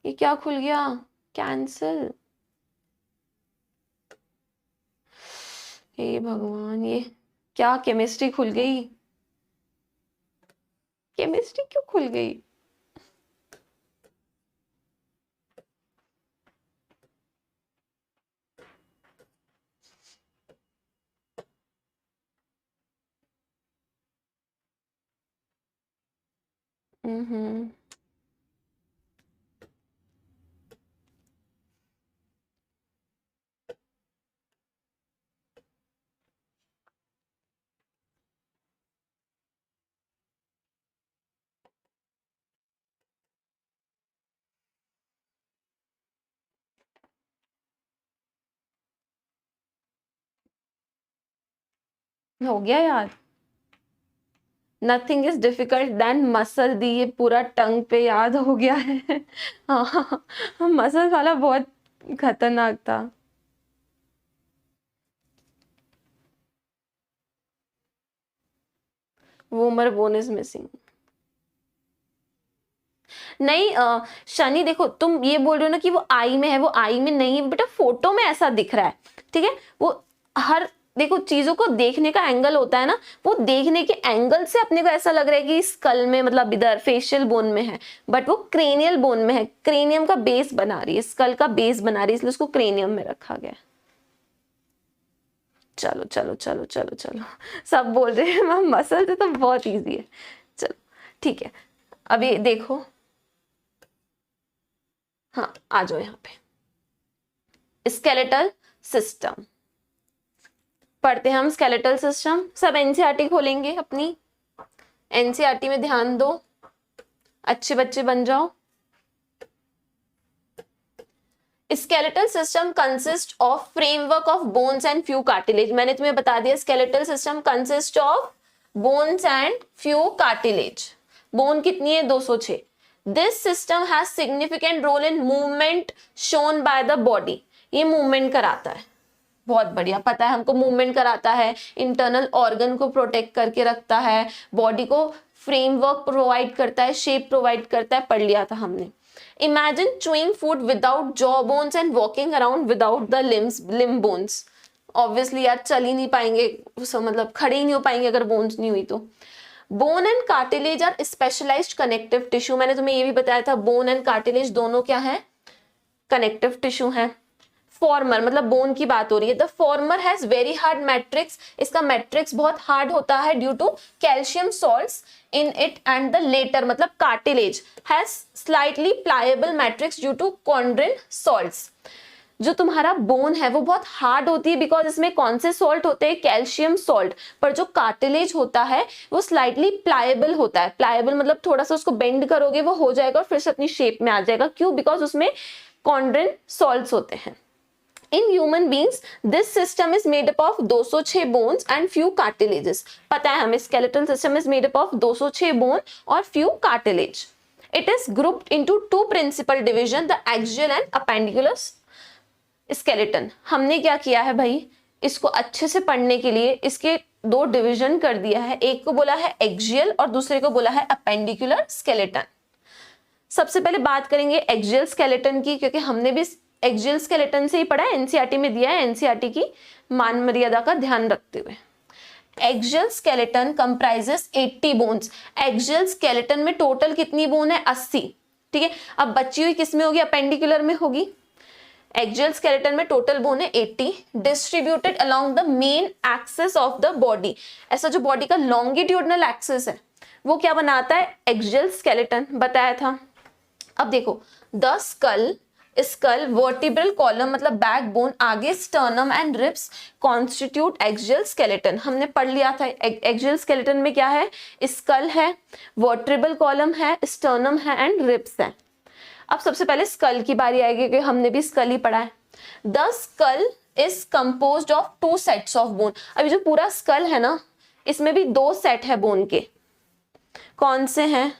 ये क्या खुल गया? कैंसिल, हे भगवान, ये क्या केमिस्ट्री खुल गई? केमिस्ट्री क्यों खुल गई? हम्म, हो गया याद। Nothing is difficult than muscle दी, ये पूरा टंग पे याद हो गया है। हाँ मसल वाला बहुत खतरनाक था। Vomer bone is missing. नहीं शनि देखो, तुम ये बोल रहे हो ना कि वो आई में है, वो आई में नहीं है बेटा, फोटो में ऐसा दिख रहा है, ठीक है। वो हर देखो चीजों को देखने का एंगल होता है ना, वो देखने के एंगल से अपने को ऐसा लग रहा है कि स्कल में, मतलब इधर फेशियल बोन में है, बट वो क्रेनियल बोन में है, क्रेनियम का बेस बना रही है, स्कल का बेस बना रही है, इसलिए उसको क्रेनियम में रखा गया। चलो चलो चलो चलो चलो, सब बोल रहे हैं मैम मसल से, तो बहुत इजी है। चलो ठीक है, अभी देखो, हाँ आ जाओ यहाँ पे। स्केलेटल सिस्टम पढ़ते हैं हम, स्केलेटल सिस्टम। सब एनसीईआरटी खोलेंगे अपनी, एनसीईआरटी में ध्यान दो, अच्छे बच्चे बन जाओ। Skeletal system consist of framework of bones and few cartilage. मैंने तुम्हें बता दिया skeletal system consist of bones and few cartilage. Bone कितनी है? 206। This system has significant role in movement shown by the body. ये मूवमेंट कराता है, बहुत बढ़िया, पता है हमको, मूवमेंट कराता है, इंटरनल ऑर्गन को प्रोटेक्ट करके रखता है, बॉडी को फ्रेमवर्क प्रोवाइड करता है, शेप प्रोवाइड करता है, पढ़ लिया था हमने। Imagine chewing food without jaw bones and walking around without the limb bones. Obviously यार चल ही नहीं पाएंगे, मतलब खड़े ही नहीं हो पाएंगे अगर बोन्स नहीं हुई तो। Bone and cartilage are specialised connective tissue. मैंने तुम्हें ये भी बताया था, बोन एंड कार्टिलेज दोनों क्या है? कनेक्टिव टिश्यू है। फॉर्मर मतलब बोन की बात हो रही है। The former has very hard matrix. इसका मैट्रिक्स बहुत हार्ड होता है due to calcium salts in it, and the latter मतलब cartilage has slightly pliable matrix due to chondrin salts. जो तुम्हारा बोन है वो बहुत हार्ड होती है बिकॉज इसमें कौन से सॉल्ट होते हैं? Calcium salt. पर जो कार्टिलेज होता है वो स्लाइटली प्लायबल होता है। प्लायबल मतलब थोड़ा सा उसको बेंड करोगे वो हो जाएगा और फिर से अपनी शेप में आ जाएगा। क्यों? बिकॉज उसमें कॉन्ड्रिन सॉल्ट्स होते हैं। In human beings, this system is made up of 206 bones and few cartilages. पता है हमें skeletal system is made up of 206 bone और few cartilage. It is grouped into two principal division, the axial and appendicular skeleton. हमने क्या किया है भाई, इसको अच्छे से पढ़ने के लिए इसके दो डिवीजन कर दिया है। एक को बोला है एक्सियल और दूसरे को बोला है अपेंडिकुलर स्केलेटन। सबसे पहले बात करेंगे एक्सियल स्केलेटन की, क्योंकि हमने भी एक्सियल स्केलेटन से ही पढ़ा है, एनसीईआरटी में दिया है, एनसीईआरटी की मान मर्यादा का ध्यान रखते हुए। Axial skeleton comprises 80 bones. Axial skeleton में टोटल कितनी बोन है? 80। ठीक है, अब बची हुई किसमें होगी? अपेंडिकुलर में होगी। एक्सियल स्केलेटन में टोटल बोन है 80, distributed along the main axis of the body. ऐसा जो बॉडी का लॉन्गिट्यूडनल एक्सिस है वो क्या बनाता है? एक्सियल स्केलेटन बताया था। अब देखो, द स्कल वर्टिब्रल कॉलम मतलब बैकबोन, आगे sternum and ribs constitute axial skeleton. हमने पढ़ लिया था एक्सियल स्केलेटन में क्या है? स्कल है, वर्टिब्रल कॉलम है, स्टर्नम है एंड रिब्स है। अब सबसे पहले स्कल की बारी आएगी, क्योंकि हमने भी स्कल ही पढ़ा है। The skull is composed of 2 sets of bone. अभी जो पूरा स्कल है ना, इसमें भी 2 सेट है बोन के। कौन से हैं?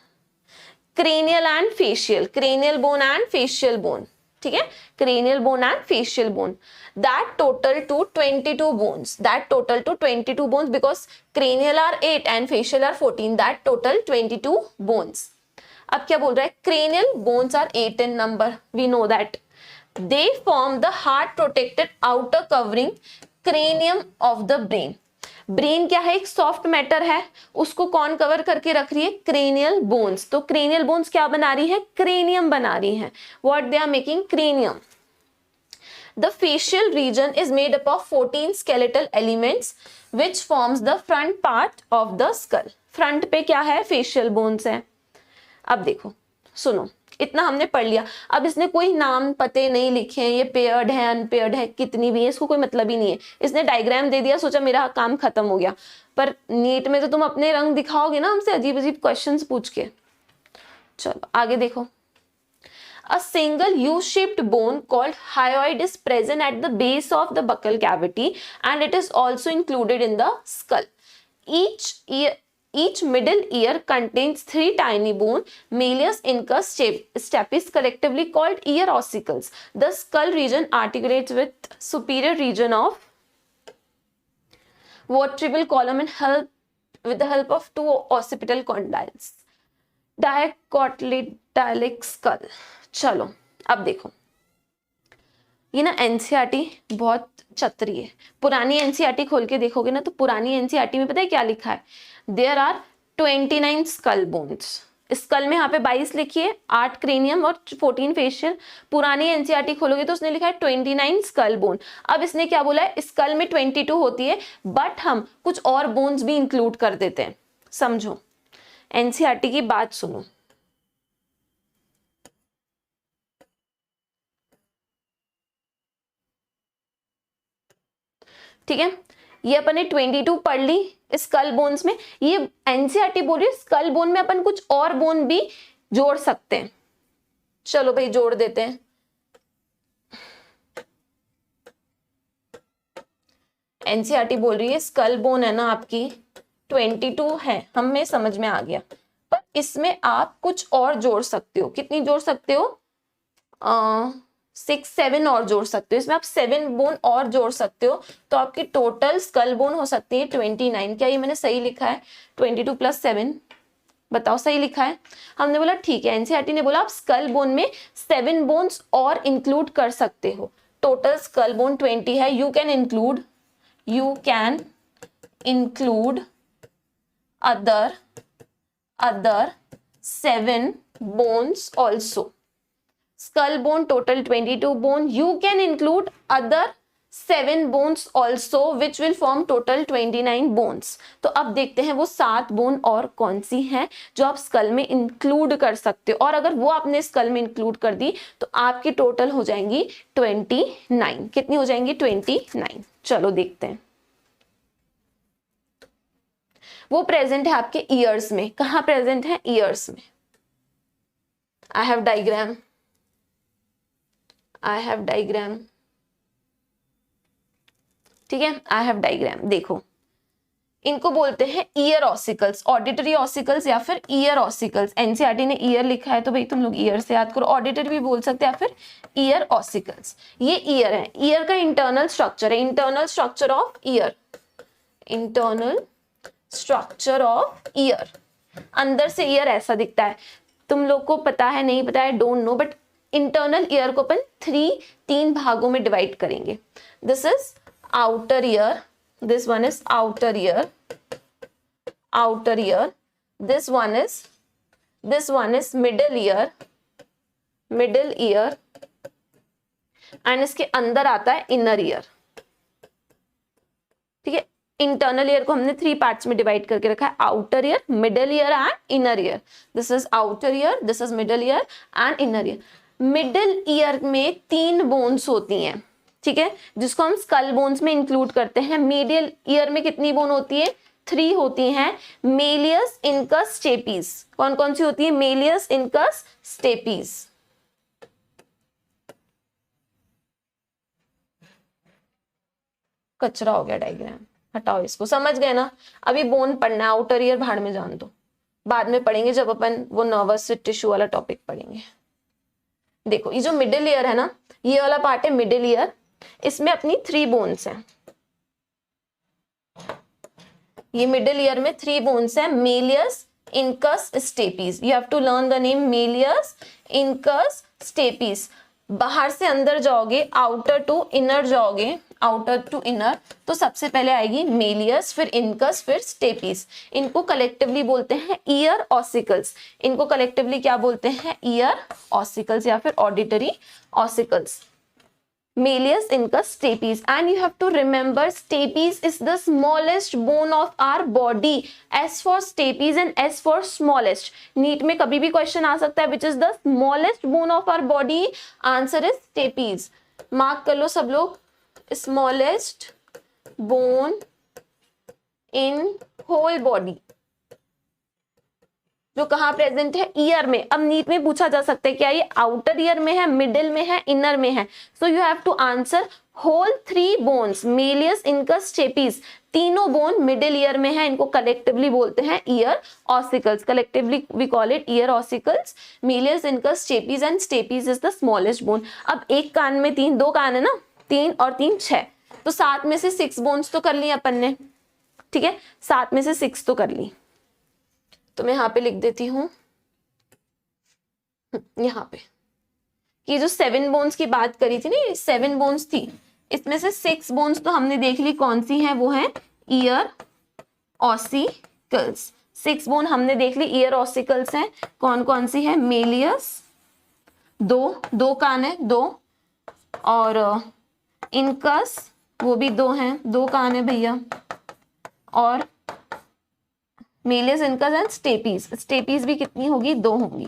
Cranial and facial, cranial bone and facial bone. ठीक है, cranial bone and facial bone. That total to 22 bones, that total to 22 bones, because cranial are 8 and facial are 14, that total 22 bones. अब क्या बोल रहा है? Cranial bones are 8 in number, we know that. They form the heart protected outer covering cranium of the brain. Brain क्या है? एक soft matter है, उसको कौन कवर करके रख रही है? Cranial bones. तो क्रेनियल बोन्स क्या बना रही है? क्रेनियम बना रही है। What they are making? Cranium. The facial region is made up of 14 skeletal elements which forms the front part of the skull. Front पे क्या है? फेशियल बोन्स है। अब देखो, सुनो, इतना हमने पढ़ लिया। अब इसने कोई नाम पते नहीं लिखे हैं, ये पेयर्ड है, अनपेयर्ड है, कितनी भी है, इसको कोई मतलब ही नहीं है। इसने डायग्राम दे दिया, सोचा मेरा काम खत्म हो गया। पर नीट में तो तुम अपने रंग दिखाओगे ना हमसे अजीब अजीब क्वेश्चंस पूछ के। चलो आगे देखो। A single U-shaped bone called hyoid is present at the base of the buccal cavity and it is also included in the skull. Each middle ear contains 3 tiny bones, malleus, incus, stapes, collectively called ear ossicles. The skull region articulates with superior region of vertebral column with the help of 2 occipital condyles. Dicotyledonic skull. चलो अब देखो, ये ना NCERT बहुत चतरी है। पुरानी NCERT खोल के देखोगे ना, तो पुरानी एनसीईआरटी में पता है क्या लिखा है? There are 29 skull bones. Skull में यहाँ पे 22 लिखिए, 8 क्रेनियम और 14 फेशियल। पुरानी एनसीईआरटी खोलोगे तो उसने लिखा है 29 स्कल बोन। अब इसने क्या बोला है? स्कल में 22 होती है, बट हम कुछ और बोन्स भी इंक्लूड कर देते हैं। समझो, एनसीईआरटी की बात सुनो। ठीक है, ये अपन ने 22 पढ़ ली स्कल बोन्स में। ये एनसीईआरटी बोल रही है स्कल बोन में अपन कुछ और बोन भी जोड़ सकते हैं। चलो भाई जोड़ देते हैं। एनसीईआरटी बोल रही है स्कल बोन है ना आपकी 22 है, हमें समझ में आ गया, पर इसमें आप कुछ और जोड़ सकते हो। कितनी जोड़ सकते हो? 6-7 और जोड़ सकते हो। इसमें आप 7 बोन और जोड़ सकते हो, तो आपकी टोटल स्कल बोन हो सकती है 29। क्या ये मैंने सही लिखा है? 22 + 7, बताओ सही लिखा है? हमने बोला ठीक है। एनसीईआरटी ने बोला आप स्कल बोन में 7 बोन्स और इंक्लूड कर सकते हो। टोटल स्कल बोन 20 है। You can include other 7 bones also. Skull bone total 22 bone. You can include other 7 bones also which will form total 29 bones. तो अब देखते हैं वो 7 बोन और कौन सी हैं जो आप स्कल में इंक्लूड कर सकते हो, और अगर वो आपने स्कल में इंक्लूड कर दी तो आपकी टोटल हो जाएंगी 29। कितनी हो जाएंगी? 29। चलो देखते हैं। वो प्रेजेंट है आपके ईयर्स में। कहाँ प्रेजेंट है? ईयर्स में। आई हैव डायग्राम, ठीक है, आई हैव डायग्राम। देखो, इनको बोलते हैं ईयर ऑसिकल्स, ऑडिटरी ऑसिकल्स या फिर ईयर ऑसिकल्स। एनसीईआरटी ने ईयर लिखा है तो भाई तुम लोग ईयर से याद करो। ऑडिटरी भी बोल सकते हैं या फिर ईयर ऑसिकल्स। ये ईयर है, ईयर का इंटरनल स्ट्रक्चर है, internal structure of year, internal structure of year. अंदर से ईयर ऐसा दिखता है। तुम लोग को पता है नहीं पता है don't know, but internal ear को अपन तीन भागों में डिवाइड करेंगे. This is outer ear, this one is outer ear, this one is middle ear, and इसके अंदर आता है इनर ईयर. ठीक है, इंटरनल ईयर को हमने 3 पार्ट्स में डिवाइड करके रखा है, outer ear, middle ear and inner ear. This is outer ear, this is middle ear and inner ear. Middle ear में 3 बोन्स होती हैं, ठीक है, जिसको हम स्कल बोन्स में इंक्लूड करते हैं. मिडिल ईयर में कितनी बोन होती है? 3 होती हैं. Malleus, incus, stapes. कौन कौन सी होती है? Malleus, incus, stapes. कचरा हो गया डायग्राम, हटाओ इसको. समझ गए ना? अभी बोन पढ़ना है, आउटर ईयर भाड़ में जान दो, बाद में पढ़ेंगे जब अपन वो नर्वस टिश्यू वाला टॉपिक पढ़ेंगे. देखो ये जो मिडिल ईयर है ना, ये वाला पार्ट है मिडिल ईयर. इसमें अपनी 3 बोन्स हैं. ये मिडिल ईयर में 3 बोन्स हैं, malleus, incus, stapes. You have to learn the name malleus, incus, stapes. बाहर से अंदर जाओगे, आउटर टू इनर जाओगे, आउटर टू इनर, तो सबसे पहले आएगी मेलियस, फिर इनकस, फिर स्टेपीज. इनको कलेक्टिवली बोलते हैं ईयर ऑसिकल्स. इनको कलेक्टिवली क्या बोलते हैं? ईयर ऑसिकल्स या फिर auditory ossicles. Malleus, incus, stapes, and you have to remember stapes is the smallest bone of our body. S for stapes and S for smallest. NEET में कभी भी question आ सकता है which is the smallest bone of our body. Answer is stapes. Mark कर लो सब लोग. Smallest bone in whole body. जो कहाँ प्रेजेंट है? ईयर में. अब नीट में पूछा जा सकता है क्या ये आउटर ईयर में है, मिडिल में है, इनर में है? So you have to answer whole 3 bones, malleus, incus, stapes. तीनों बोन मिडिल ईयर में है. इनको कलेक्टिवली बोलते हैं ear ossicles. Collectively we call it ear ossicles. Malleus, incus, stapes and stapes is the smallest bone. अब एक कान में 3, 2 कान है ना, 3 और 3 6, तो 7 में से 6 बोन्स तो कर ली अपन ने. ठीक है, 7 में से 6 तो कर ली. तो मैं यहाँ पे लिख देती हूं, यहाँ पे कि जो 7 बोन्स की बात करी थी ना, 7 बोन्स थी, इसमें से 6 बोन्स तो हमने देख ली कौन सी है, वो है ईयर ऑसिकल्स. 6 बोन हमने देख ली ईयर ऑसिकल्स हैं. कौन कौन सी है? मेलियस, 2 कान है, 2, और इनकस वो भी 2 हैं, 2 कान है भैया, और malleus, incus and stapes. Stapes भी कितनी होगी? 2 होंगी.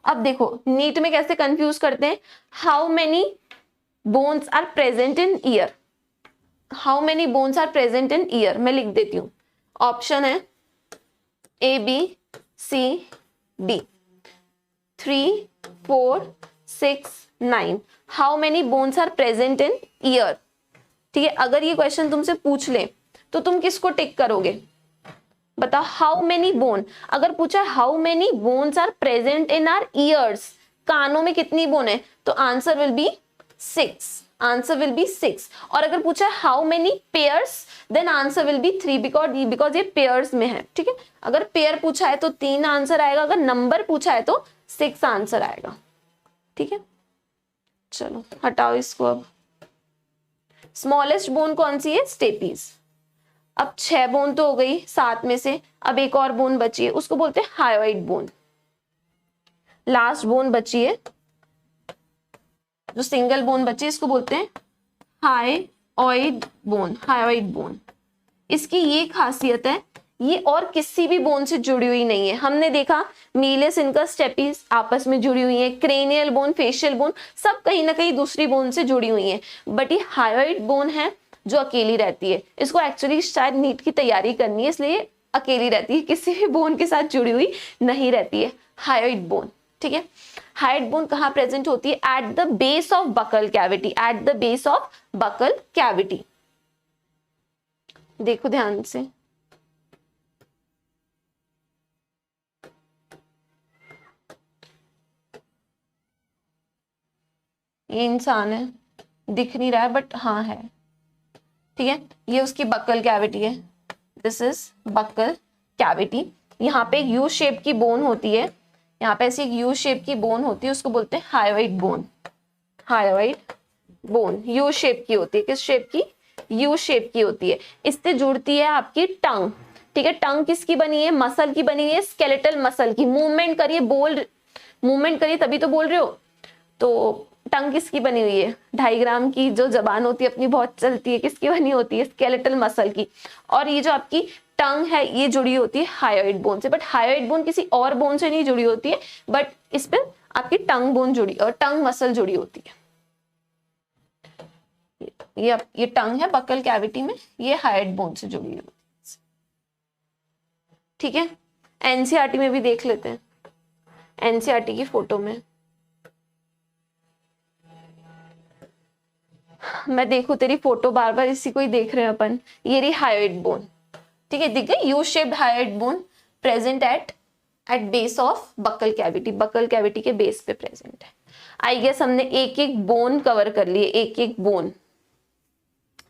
अब देखो नीट में कैसे कंफ्यूज करते हैं. How many bones are present in ear? How many bones are present in ear? मैं लिख देती हूं. ऑप्शन है A, B, C, D. 3, 4, 6, 9. How many bones are present in ear? ठीक है, अगर ये क्वेश्चन तुमसे पूछ ले तो तुम किसको टिक करोगे? बताओ. How many bone. अगर पूछा how many bones are present in our ears, कानों में कितनी बोन है, तो answer will be 6. Answer will be 6. और अगर पूछा how many pairs, then answer will be 3 because ये पेयर्स में है. ठीक है, अगर पेयर पूछा है तो 3 आंसर आएगा, अगर नंबर पूछा है तो 6 आंसर आएगा. ठीक है, चलो हटाओ इसको. अब स्मॉलेस्ट बोन कौन सी है? स्टेपीज. अब 6 बोन तो हो गई 7 में से. अब एक और बोन बची है, उसको बोलते हैं हायोइड बोन. लास्ट बोन बची है, जो सिंगल बोन बची है, इसको बोलते हैं हायोइड बोन. Hyoid bone. इसकी ये खासियत है, ये और किसी भी बोन से जुड़ी हुई नहीं है. हमने देखा मेलियस, इनकस, स्टेपीज आपस में जुड़ी हुई है. क्रेनियल बोन, फेशियल बोन, सब कहीं ना कहीं दूसरी बोन से जुड़ी हुई है. बट ये हायोइड बोन है जो अकेली रहती है. इसको एक्चुअली शायद नीट की तैयारी करनी है, इसलिए अकेली रहती है, किसी भी बोन के साथ जुड़ी हुई नहीं रहती है. Hyoid bone. ठीक है, हायोइड बोन कहाँ प्रेजेंट होती है? At the base of buccal cavity. At the base of buccal cavity. देखो ध्यान से, ये इंसान है, दिख नहीं रहा है बट हाँ है. ठीक है, ये उसकी बकल कैविटी है. This is buccal cavity. यहाँ पे यू शेप की बोन होती है. यहाँ पे ऐसी एक यू शेप की बोन होती है, उसको बोलते हैं hyoid bone. Hyoid bone U shape की होती है। किस शेप की? यू शेप की होती है। इससे जुड़ती है आपकी टंग, ठीक है। टंग किसकी बनी है? मसल की बनी है, स्केलेटल मसल की। मूवमेंट करिए, मूवमेंट करिए तभी तो बोल रहे हो। तो टंग किसकी बनी हुई है? 2.5 ग्राम की जो जबान होती है अपनी, बहुत चलती है, किसकी बनी होती है? स्केलेटल मसल की। और ये जो आपकी टंग है ये जुड़ी होती है हायोइड बोन से, बट हायोइड बोन किसी और बोन से नहीं जुड़ी होती है, बट इस पे आपकी टंग बोन जुड़ी और टंग मसल जुड़ी होती है। ये टंग है बकल कैविटी में, ये हायोइड बोन से जुड़ी है, ठीक है। एनसीईआरटी में भी देख लेते हैं, एनसीईआरटी की फोटो में। मैं देखूं तेरी फोटो, बार बार इसी को ही देख रहे हैं अपन। ये रही हायोइड बोन, ठीक है, दिख गई। U shaped hyoid bone present at base of buccal cavity, buccal cavity के बेस पे प्रेजेंट है। आई गेस हमने एक एक बोन कवर कर लिए, एक एक बोन,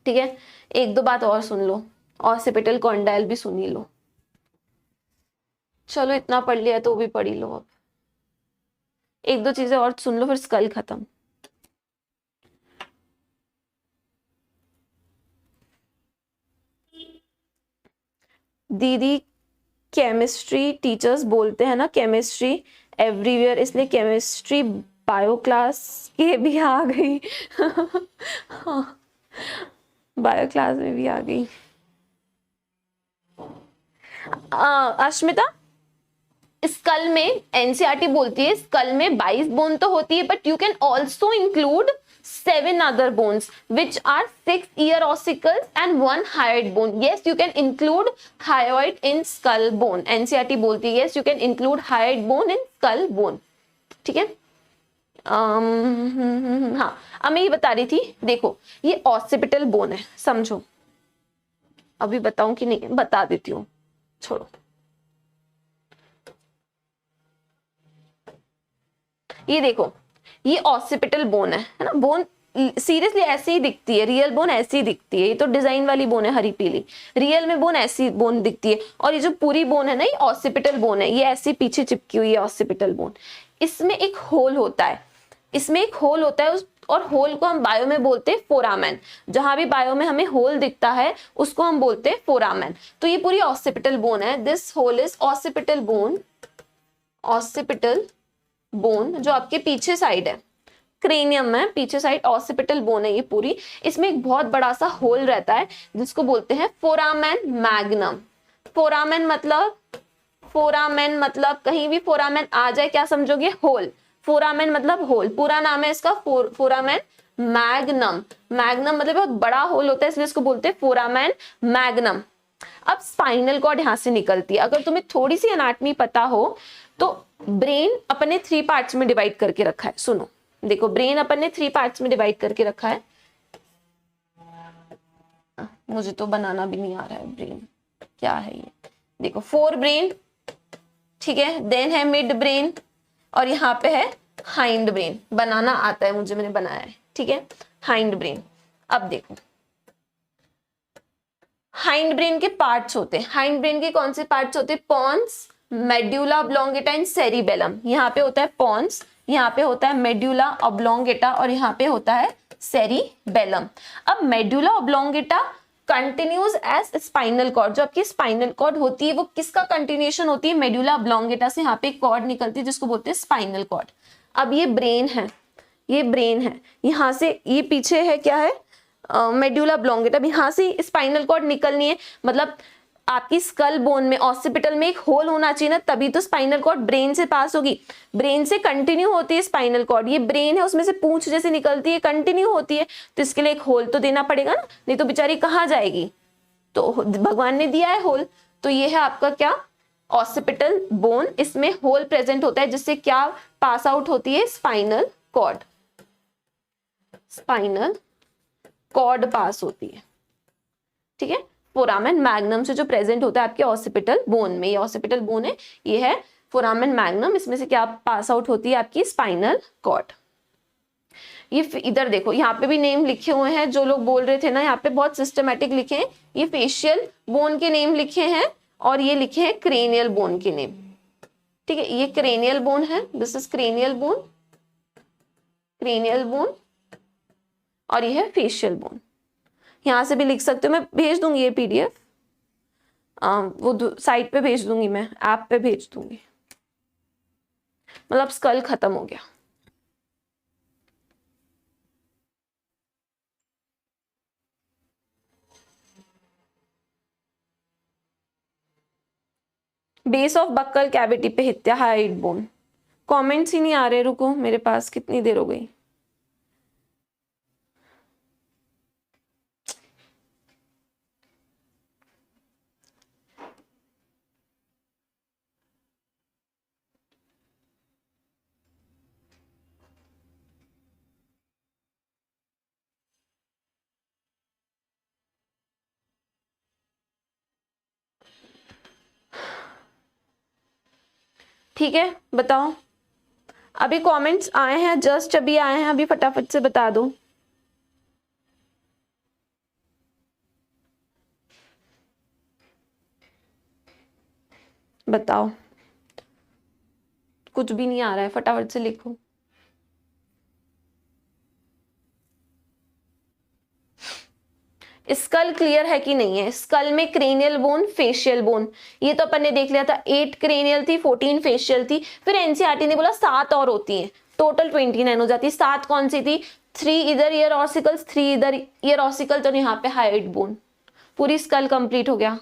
ठीक है। एक दो बात और सुन लो, ऑसिपिटल कॉन्डाइल भी सुन ही लो। चलो इतना पढ़ लिया तो भी पढ़ ही लो। अब एक दो चीजें और सुन लो, फिर स्कल खत्म। दीदी केमिस्ट्री टीचर्स बोलते हैं ना केमिस्ट्री एवरीवेयर, इसलिए केमिस्ट्री बायो क्लास के भी आ गई। हाँ, बायो क्लास में भी आ गई। अश्मिता, स्कल में एनसीईआरटी बोलती है स्कल में 22 बोन तो होती है, but you can also include 7 other bones which are 6 ear ossicles and 1 hyoid bone. Yes, you can include hyoid in skull bone. NCERT बोलती है yes, you can include hyoid bone in skull bone. ठीक है। हाँ, अब मैं ये बता रही थी, देखो ये ऑसिपिटल बोन है, समझो। अभी बताऊं कि नहीं? बता देती हूँ, छोड़ो। ये देखो, ये ऑसिपिटल बोन है ना। बोन सीरियसली ऐसे ही दिखती है, रियल बोन ऐसी ही दिखती है। ये तो डिजाइन वाली बोन है हरी पीली, रियल में बोन ऐसी बोन दिखती है। और ये जो पूरी बोन है ना, ये ऑसिपिटल बोन है, ये ऐसी पीछे चिपकी हुई है ऑसिपिटल बोन। इसमें एक होल होता है, इसमें एक होल होता है, और होल को हम बायो में बोलते हैं फोरामेन। जहां भी बायो में हमें होल दिखता है उसको हम बोलते हैं फोरामेन। तो ये पूरी ऑसिपिटल बोन है। This whole is occipital bone, occipital bone जो आपके पीछे साइड है, क्रेनियम में पीछे साइड ऑसिपिटल बोन है ये पूरी। इसमें एक बहुत बड़ा सा होल रहता है जिसको बोलते हैं फोरामेन मैग्नम। फोरामेन मतलब कहीं भी फोरामेन आ जाए क्या समझोगे? होल। फोरामेन मतलब होल, पूरा नाम है इसका फोरामेन मैग्नम। मैग्नम मतलब बहुत बड़ा होल होता है, इसलिए इसको बोलते हैं फोरामेन मैग्नम। अब स्पाइनल कॉर्ड यहां से निकलती है। अगर तुम्हें थोड़ी सी एनाटॉमी पता हो तो ब्रेन अपने 3 पार्ट्स में डिवाइड करके रखा है। सुनो, देखो ब्रेन अपन ने 3 पार्ट्स में डिवाइड करके रखा है। मुझे तो बनाना भी नहीं आ रहा है ब्रेन, क्या है ये? देखो 4 ब्रेन, ठीक है, देन है मिड ब्रेन, और यहाँ पे है हाइंड ब्रेन। बनाना आता है मुझे, मैंने बनाया है, ठीक है, हाइंड ब्रेन। अब देखो हाइंड ब्रेन के पार्ट्स होते हैं। हाइंड ब्रेन के कौन से पार्ट्स होते हैं? Pons, medulla oblongata and cerebellum. यहाँ पे होता है पॉन्स, यहाँ पे होता है मेड्यूला ऑब्लोंगेटा, और यहाँ पे होता है सेरिबेलम। अब medulla oblongata continues as spinal cord. जो आपकी स्पाइनल कॉर्ड होती है वो किसका कंटिन्यूएशन होती है? मेड्यूला ऑब्लोंगेटा से। यहाँ पे एक कॉर्ड निकलती है जिसको बोलते हैं स्पाइनल कॉर्ड। अब ये ब्रेन है, ये ब्रेन है, यहाँ से ये पीछे है क्या है? Medulla oblongata. यहाँ से स्पाइनल कॉर्ड निकलनी है, मतलब आपकी स्कल बोन में ऑसिपिटल में एक होल होना चाहिए ना, तभी तो स्पाइनल कॉर्ड ब्रेन से पास होगी। ब्रेन से कंटिन्यू होती है स्पाइनल कॉर्ड। ये ब्रेन है, उसमें से पूंछ जैसे निकलती है, कंटिन्यू होती है, तो इसके लिए एक होल तो देना पड़ेगा ना, नहीं तो बेचारी कहाँ जाएगी? तो भगवान ने दिया है होल। तो ये है आपका क्या? Occipital bone. इसमें होल प्रेजेंट होता है जिससे क्या पास आउट होती है? Spinal cord. Spinal cord pass होती है, ठीक है। फोरामेन मैग्नम से जो प्रेजेंट होता है आपके ऑसिपिटल बोन में, ये ऑसिपिटल बोन है, ये है फोरामेन मैग्नम। इसमें से क्या पास आउट होती है? आपकी स्पाइनल कॉर्ड। ये इधर देखो, यहाँ पे भी नेम लिखे हुए हैं। जो लोग बोल रहे थे ना, यहाँ पे बहुत सिस्टमेटिक लिखे हैं। ये फेशियल बोन के नेम लिखे हैं और ये लिखे हैं क्रेनियल बोन के नेम, ठीक है, ये क्रेनियल बोन है, this is cranial bone, cranial bone, और ये है फेशियल बोन। यहां से भी लिख सकते हो, मैं भेज दूंगी ये पीडीएफ, वो साइट पे भेज दूंगी, मैं ऐप पे भेज दूंगी। मतलब स्कल खत्म हो गया। बेस ऑफ बक्कल कैविटी पे हित्या हाइड बोन। कमेंट्स ही नहीं आ रहे, रुको मेरे पास, कितनी देर हो गई। ठीक है, बताओ, अभी कमेंट्स आए हैं, जस्ट अभी आए हैं, अभी फटाफट से बता दो। बताओ, कुछ भी नहीं आ रहा है, फटाफट से लिखो। स्कल क्लियर है कि नहीं है? स्कल में क्रेनियल बोन, फेशियल बोन, ये तो अपन ने देख लिया था, 8 क्रेनियल थी, 14 फेशियल थी। फिर एनसीईआरटी ने बोला 7 और होती हैं, टोटल 29 हो जाती है। 7 कौन सी थी? 3 इधर ईयर ऑसिकल्स, 3 इधर ईयर ऑसिकल्स, और यहाँ पे हाइड बोन। पूरी स्कल कंप्लीट हो गया।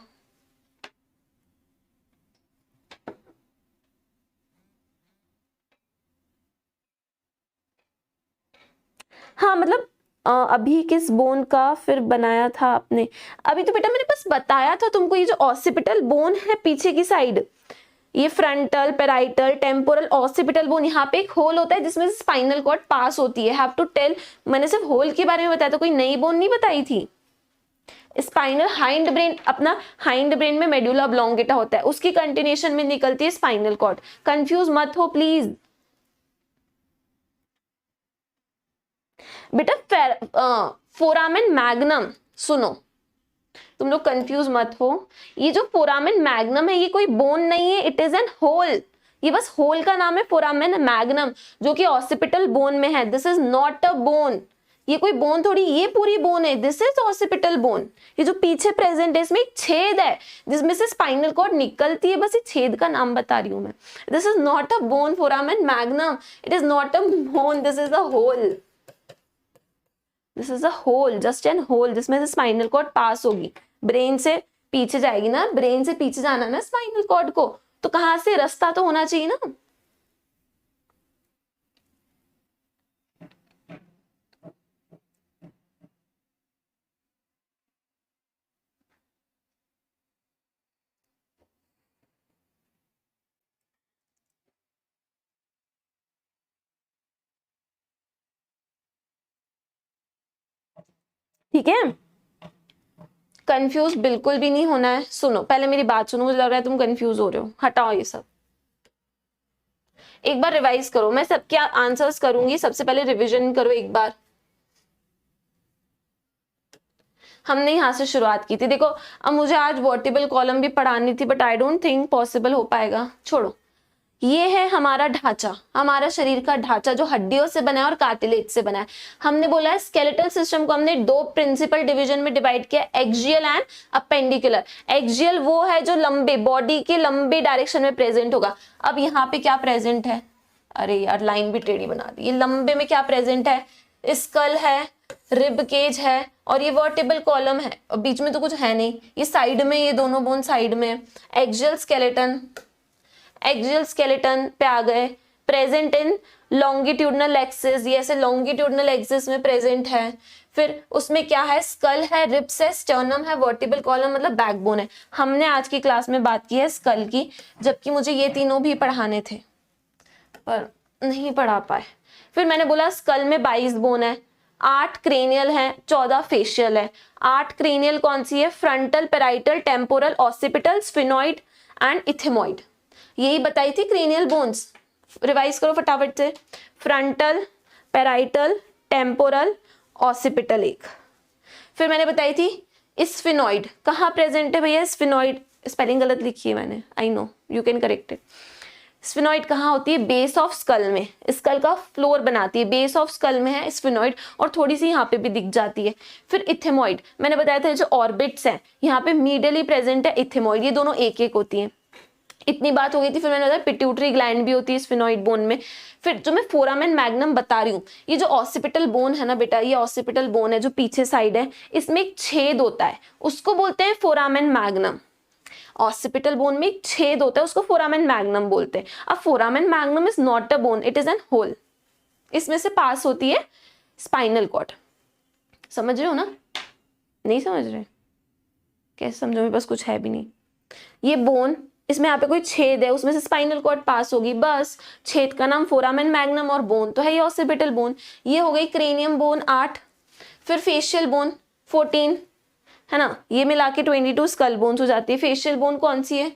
हाँ मतलब अभी किस बोन का फिर बनाया था आपने? अभी तो बेटा मैंने बस बताया था तुमको, ये जो ऑसिपिटल बोन है पीछे की साइड, ये frontal, parietal, temporal, occipital bone, यहाँ पे एक होल होता है जिसमें स्पाइनल कॉर्ड पास होती है। हैव टू टेल, मैंने सिर्फ होल के बारे में बताया था, कोई नई बोन नहीं बताई थी। स्पाइनल हाइंड ब्रेन, अपना हाइंड ब्रेन में मेडुला ऑब्लोंगेटा होता है, उसकी कंटिन्यूएशन में निकलती है स्पाइनल कॉर्ड। कंफ्यूज मत हो प्लीज बेटा। फोरामेन मैग्नम, सुनो तुम लोग कंफ्यूज मत हो, ये जो फोरामेन मैग्नम है ये कोई बोन नहीं है, इट इज एन होल। ये बस होल का नाम है फोरामेन मैग्नम, जो कि ऑसिपिटल बोन में है। This is not a bone, ये कोई बोन थोड़ी, ये पूरी बोन है। This is occipital bone. ये जो पीछे प्रेजेंट है इसमें एक छेद है जिसमें से स्पाइनल कॉर्ड निकलती है, बस ये छेद का नाम बता रही हूं मैं। This is not a bone, foramen magnum, it is not a bone, this is a hole. This is a hole, just an hole, जिसमें से स्पाइनल कॉर्ड पास होगी, ब्रेन से पीछे जाएगी ना, ब्रेन से पीछे जाना ना स्पाइनल कॉर्ड को, तो कहां से रास्ता तो होना चाहिए ना। ठीक है, कंफ्यूज बिल्कुल भी नहीं होना है। सुनो पहले मेरी बात सुनो, मुझे लग रहा है तुम कंफ्यूज हो रहे हो, हटाओ ये सब, एक बार रिवाइज करो। मैं सबके आंसर्स करूंगी, सबसे पहले रिवीजन करो एक बार। हमने यहाँ से शुरुआत की थी, देखो अब मुझे आज वर्टिबल कॉलम भी पढ़ानी थी, but I don't think possible हो पाएगा, छोड़ो। ये है हमारा ढांचा, हमारा शरीर का ढांचा जो हड्डियों से बना है और कार्टिलेज से बना है। हमने बोला है स्केलेटल सिस्टम को हमने 2 प्रिंसिपल डिवीजन में डिवाइड किया, एक्सियल एंड अपेंडिकुलर। एक्सियल वो है जो लंबे, बॉडी के लंबे डायरेक्शन में प्रेजेंट होगा। अब यहाँ पे क्या प्रेजेंट है? अरे यार लाइन भी टेढ़ी बना दी। ये लंबे में क्या प्रेजेंट है? स्कल है, रिब केज है, और ये वर्टिबल कॉलम है, और बीच में तो कुछ है नहीं। ये साइड में, ये दोनों बोन साइड में। एक्सियल स्केलेटन, एक्सियल स्केलेटन पे आ गए, प्रेजेंट इन लॉन्गिट्यूडनल एक्सिस, ये ऐसे लॉन्गिट्यूडनल एक्सिस में प्रेजेंट है। फिर उसमें क्या है? स्कल है, रिब्स है, स्टर्नम है, वर्टिबल कॉलम मतलब बैकबोन है। हमने आज की क्लास में बात की है स्कल की, जबकि मुझे ये तीनों भी पढ़ाने थे पर नहीं पढ़ा पाए। फिर मैंने बोला स्कल में 22 बोन है, 8 क्रेनियल है, 14 फेशियल है। 8 क्रेनियल कौन सी है? Frontal, parietal, temporal, occipital, sphenoid and ethmoid. यही बताई थी क्रेनियल बोन्स। रिवाइज करो फटाफट से, फ्रंटल, पेराइटल, टेम्पोरल, ऑसिपिटल एक। फिर मैंने बताई थी स्फिनॉइड कहाँ प्रेजेंट है भैया? स्फिनॉइड स्पेलिंग गलत लिखी है मैंने, I know, you can correct it. Sphenoid कहाँ होती है? बेस ऑफ स्कल में, स्कल का फ्लोर बनाती है, बेस ऑफ स्कल में है स्फिनॉइड, और थोड़ी सी यहाँ पे भी दिख जाती है। फिर इथेमॉइड, मैंने बताया था जो ऑर्बिट्स हैं यहाँ पे मीडियली प्रेजेंट है इथेमॉइड, ये दोनों एक एक होती हैं। इतनी बात हो गई थी। फिर मैंने बताया पिट्यूटरी ग्लैंड भी होती है स्फिनॉइड बोन में। फिर जो मैं फोरामेन मैग्नम बता रही हूँ, ये जो ऑसिपिटल बोन है ना बेटा, ये ऑसिपिटल बोन है जो पीछे साइड है, इसमें एक छेद होता है, उसको बोलते हैं फोरामेन मैग्नम। ऑसिपिटल बोन में एक छेद होता है, उसको फोरामेन मैग्नम बोलते हैं। अब foramen magnum is not a bone, it is an hole. इसमें से पास होती है स्पाइनल कॉर्ड। समझ रहे हो ना? नहीं समझ रहे? कैसे समझो, मेरे पास कुछ है भी नहीं। ये बोन, इसमें यहाँ पे कोई छेद है, उसमें से स्पाइनल कॉर्ड पास होगी, बस। छेद का नाम फोरामेन मैग्नम, और बोन तो है ये ऑसिपिटल बोन। ये हो गई क्रेनियम बोन 8, फिर फेशियल बोन 14, है ना, ये मिला के 22 स्कल बोन्स हो जाती है। फेशियल बोन कौन सी है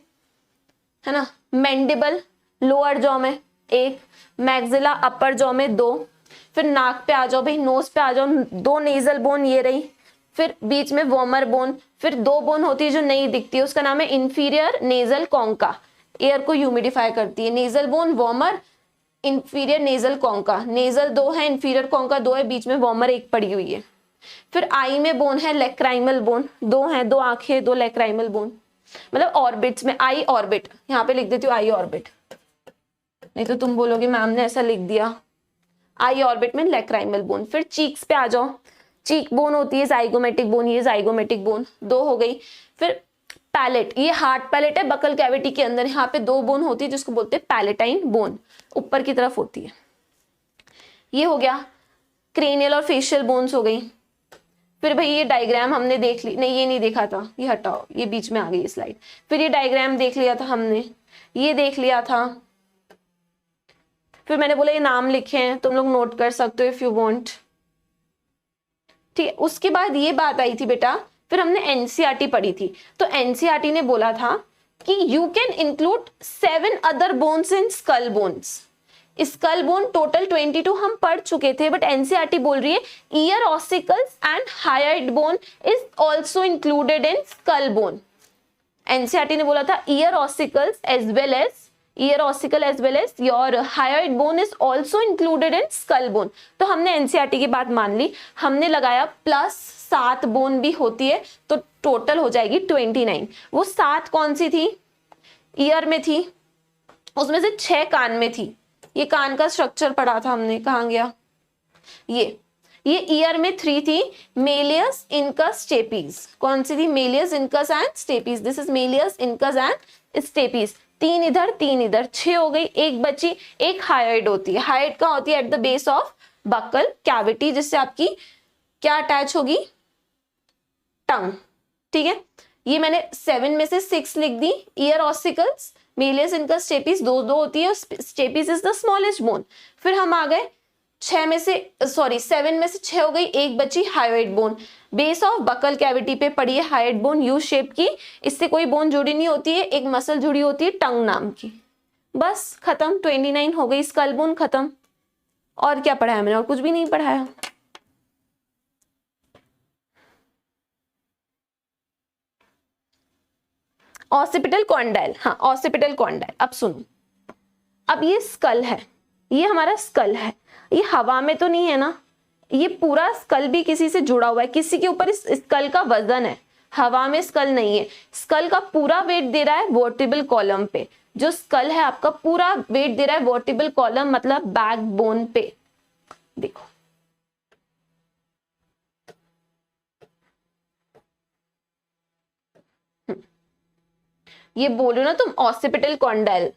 ना? मैंडिबल लोअर जॉ में 1, मैक्सिला अपर जॉ में 2, फिर नाक पे आ जाओ भाई, नोज पे आ जाओ, 2 नेजल बोन ये रही, फिर बीच में वॉमर बोन, फिर 2 बोन होती है जो नहीं दिखती है, उसका नाम है इंफीरियर नेजल कॉन्का, एयर को ह्यूमिडिफाई करती है। Nasal bone, vomer, inferior nasal concha. Nasal 2 है, इंफीरियर कॉन्का 2 है, बीच में वॉमर 1 पड़ी हुई है। फिर आई में बोन है लेक्राइमल बोन, 2 है, 2 आंखें, 2 लेक्राइमल बोन। मतलब ऑर्बिट्स में आई ऑर्बिट, यहाँ पे लिख देती हूँ आई ऑर्बिट, नहीं तो तुम बोलोगे मैम ने ऐसा लिख दिया। आई ऑर्बिट में लेक्राइमल बोन। फिर चीक्स पे आ जाओ, चीक बोन होती है जाइगोमेटिक बोन, ये जाइगोमेटिक बोन 2 हो गई। फिर पैलेट, ये हार्ट पैलेट है बकल कैविटी के अंदर, यहाँ पे 2 बोन होती है जिसको बोलते हैं पैलेटाइन बोन, ऊपर की तरफ होती है। ये हो गया क्रेनियल और फेशियल बोन्स हो गई। फिर भाई ये डायग्राम हमने देख ली, नहीं ये नहीं देखा था, ये हटाओ, ये बीच में आ गई स्लाइड। फिर ये डायग्राम देख लिया था हमने, ये देख लिया था। फिर मैंने बोला ये नाम लिखे हैं, तुम लोग नोट कर सकते हो इफ यू वांट, ठीक है। उसके बाद ये बात आई थी बेटा, फिर हमने एनसीईआरटी पढ़ी थी, तो एनसीईआरटी ने बोला था कि you can include 7 other bones in school bones. Skull bone total 22 हम पढ़ चुके थे, बट एनसीईआरटी बोल रही है ear ossicles and hyoid bone is also included in skull bone. NCERT ने बोला था ear ossicles as well as ear ossicle as well as your hyoid bone is also included in skull bone। तो हमने NCERT की बात मान ली, हमने लगाया प्लस 7 बोन भी होती है, तो टोटल हो जाएगी 29। वो 7 कौन सी थी? ईयर में थी, उसमें से 6 कान में थी। ये कान का स्ट्रक्चर पढ़ा था हमने, कहाँ गया ये ईयर में 3 थी, मेलियस, इनकस, स्टेपीज। कौन सी थी? Malleus, incus and stapes. This is malleus, incus and stapes. 3 इधर 3 इधर, 6 हो गई। एक बची, एक हायोइड होती है। हायोइड कहाँ होती है? At the base of buccal cavity, जिससे आपकी क्या अटैच होगी? टंग, ठीक है। ये मैंने 7 में से 6 लिख दी। Ear ossicles, malleus, incus, stapes 2 होती है, stapes is the smallest bone. फिर हम आ गए 7 में से 6 हो गई, एक बची hyoid bone. Base of buccal cavity पे पड़ी है हायोइड बोन, यू शेप की। इससे कोई बोन जुड़ी नहीं होती है, एक मसल जुड़ी होती है टंग नाम की। बस खत्म, 29 हो गई, स्कल बोन खत्म। और क्या पढ़ाया मैंने? और कुछ भी नहीं पढ़ाया। ऑसिपिटल कॉन्डाइल, हाँ ऑसिपिटल कॉन्डाइल। अब सुनो, अब ये स्कल है, ये हमारा स्कल है, ये हवा में तो नहीं है ना, ये पूरा स्कल भी किसी से जुड़ा हुआ है, किसी के ऊपर इस स्कल का वजन है। हवा में स्कल नहीं है, स्कल का पूरा वेट दे रहा है वर्टिबल कॉलम पे। जो स्कल है आपका पूरा वेट दे रहा है वर्टिबल कॉलम, मतलब बैकबोन पे। देखो ये बोलो ना तुम ऑसिपिटल कॉन्डाइल।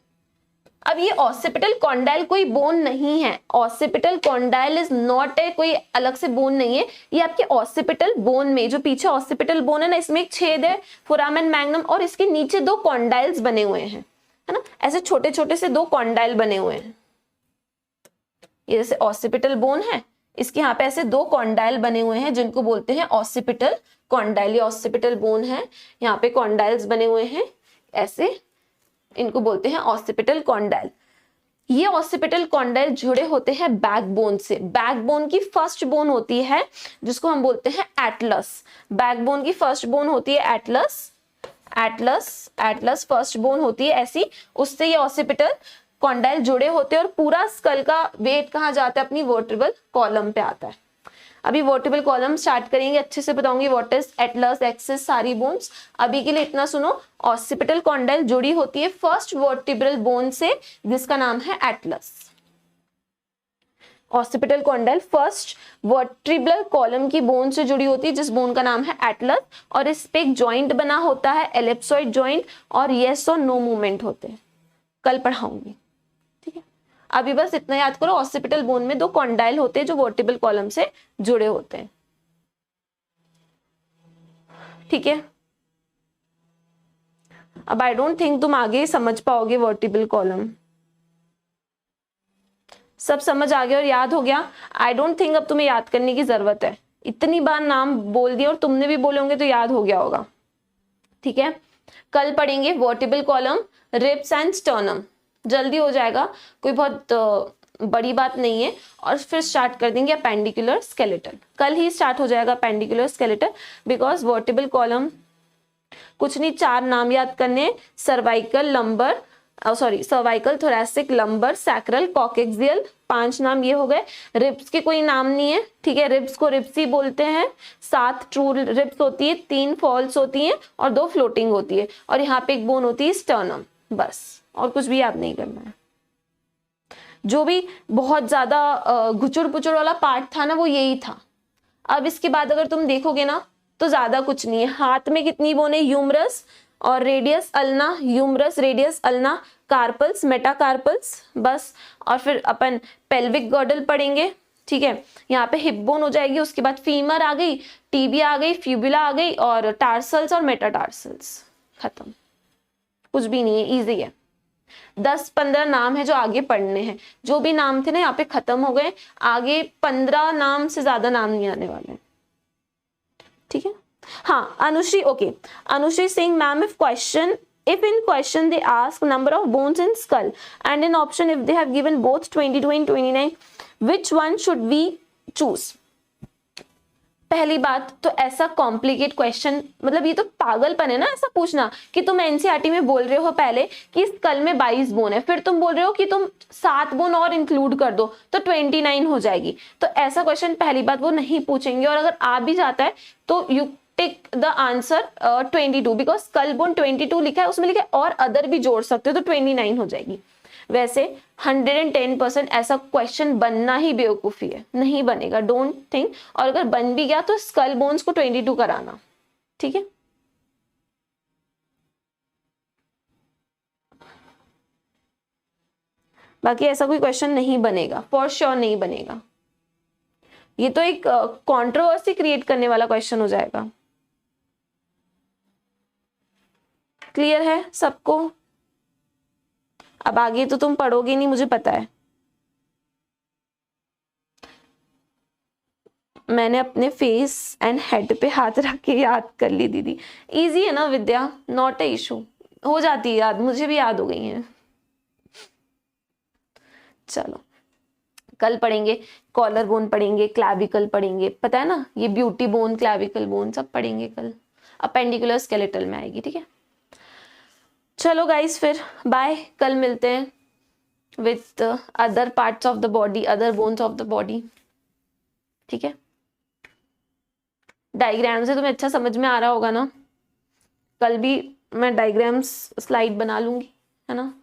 अब ये ऑसिपिटल कॉन्डाइल कोई बोन नहीं है, occipital condyle is not a कोई अलग से बोन नहीं है। ये आपके ऑसिपिटल बोन में, जो पीछे ऑसिपिटल बोन है ना, इसमें एक छेद है फोरामेन मैग्नम, और इसके नीचे 2 कॉन्डाइल्स बने हुए हैं, है ना, ऐसे छोटे छोटे से 2 कॉन्डाइल बने हुए हैं। ये जैसे ऑसिपिटल बोन है, इसके यहाँ पे ऐसे 2 कॉन्डाइल बने हुए हैं जिनको बोलते हैं ऑसिपिटल कॉन्डाइल। ये ऑसिपिटल बोन है, यहाँ पे कॉन्डाइल्स बने हुए हैं ऐसे, इनको बोलते हैं ऑसिपिटल कॉन्डाइल। ये ऑसिपिटल कॉन्डाइल जुड़े होते हैं बैकबोन से। बैकबोन की फर्स्ट बोन होती है जिसको हम बोलते हैं एटलस। बैकबोन की फर्स्ट बोन होती है एटलस, एटलस फर्स्ट बोन होती है ऐसी, उससे ये ऑसिपिटल कॉन्डाइल जुड़े होते हैं और पूरा स्कल का वेट कहाँ जाता है, अपनी वर्टिब्रल कॉलम पे आता है। अभी वर्टिब्रल कॉलम स्टार्ट करेंगे, अच्छे से बताऊंगी व्हाट इज एटलस, एक्सिस, सारी बोन्स। अभी के लिए इतना सुनो, ऑसिपिटल कॉन्डाइल जुड़ी होती है फर्स्ट वर्टिब्रल बोन से जिसका नाम है Atlas. Occipital condyle first vertebral column की बोन से जुड़ी होती है जिस बोन का नाम है एटलस, और इस पे एक जॉइंट बना होता है एलिप्सॉइड जॉइंट, और यस और नो मूवमेंट होते हैं। कल पढ़ाऊंगी, ठीक है। अभी बस इतना याद करो, ऑसिपिटल बोन में 2 कॉन्डाइल होते हैं जो वर्टिब्रल कॉलम से जुड़े होते हैं, ठीक है। अब आई डोंट थिंक तुम आगे समझ पाओगे वर्टिब्रल कॉलम। सब समझ आ गया और याद हो गया? आई डोंट थिंक अब तुम्हें याद करने की जरूरत है, इतनी बार नाम बोल दिया और तुमने भी बोले होंगे तो याद हो गया होगा, ठीक है। कल पढ़ेंगे vertebral column, ribs and sternum, जल्दी हो जाएगा, कोई बहुत बड़ी बात नहीं है। और फिर स्टार्ट कर देंगे अपेंडिकुलर स्केलेटन, कल ही स्टार्ट हो जाएगा appendicular skeleton, because vertebral column कुछ नहीं, 4 नाम याद करने, cervical, lumbar, cervical, thoracic, lumbar, sacral, coccygeal, 5 नाम ये हो गए। रिब्स के कोई नाम नहीं है, ठीक है, रिब्स को रिब्स ही बोलते हैं। 7 ट्रू रिब्स होती है, 3 फॉल्स होती हैं और 2 फ्लोटिंग होती है, और यहाँ पे एक बोन होती है स्टर्नम, बस, और कुछ भी याद नहीं करना है। जो भी बहुत ज्यादा घुचुर पुचुर वाला पार्ट था ना, वो यही था। अब इसके बाद अगर तुम देखोगे ना तो ज्यादा कुछ नहीं है। हाथ में कितनी बोन है, ह्यूमरस और radius ulna, humerus, radius ulna, carpals, metacarpals, बस। और फिर अपन पेल्विक गर्डल पढ़ेंगे, ठीक है। यहाँ पे हिप बोन हो जाएगी, उसके बाद फीमर आ गई, टीबिया आ गई, फ्यूबुला आ गई, और टार्सल्स और मेटाटार्सल्स, खत्म, कुछ भी नहीं है, इजी है। 10-15 नाम है जो आगे पढ़ने हैं, जो भी नाम थे ना यहाँ पे खत्म हो गए, आगे 15 नाम से ज्यादा नाम नहीं आने वाले, ठीक है। हाँ, Anushree, okay, Anushree Singh, ma'am, if in question they ask number of bones in skull and in option if they have given both 22 and 29, which one should we choose? पहली बात तो ऐसा कॉम्प्लिकेट क्वेश्चन, मतलब ये तो पागलपन है ना ऐसा पूछना कि तुम एनसीईआरटी में बोल रहे हो पहले कि स्कल में 22 बोन है, फिर तुम बोल रहे हो कि तुम 7 बोन और इंक्लूड कर दो तो 29 हो जाएगी। तो ऐसा क्वेश्चन पहली बात वो नहीं पूछेंगे, और अगर आ भी जाता है तो you tick the answer 22, because skull bone 22 लिखा है, उसमें लिखा है और अदर भी जोड़ सकते हो तो 29 हो जाएगी। वैसे 110% ऐसा क्वेश्चन बनना ही बेवकूफी है, नहीं बनेगा, डोंट थिंक। और अगर बन भी गया तो स्कल बोन्स को 22 कराना, ठीक है। बाकी ऐसा कोई क्वेश्चन नहीं बनेगा, फॉर श्योर नहीं बनेगा। ये तो एक कंट्रोवर्सी क्रिएट करने वाला क्वेश्चन हो जाएगा। क्लियर है सबको? अब आगे तो तुम पढ़ोगे नहीं, मुझे पता है। मैंने अपने फेस एंड हेड पे हाथ रख के याद कर ली दीदी। इजी है ना विद्या, नॉट ए इशू, हो जाती है याद, मुझे भी याद हो गई है। चलो कल पढ़ेंगे, कॉलर बोन पढ़ेंगे, क्लैविकल पढ़ेंगे, पता है ना, ये ब्यूटी बोन, क्लैविकल बोन सब पढ़ेंगे कल, अपेंडिकुलर स्केलेटल में आएगी, ठीक है। चलो गाइस, फिर बाय, कल मिलते हैं with other parts of the body, other bones of the body, ठीक है। डायग्राम से तुम्हें अच्छा समझ में आ रहा होगा ना, कल भी मैं डायग्राम्स स्लाइड बना लूंगी, है ना।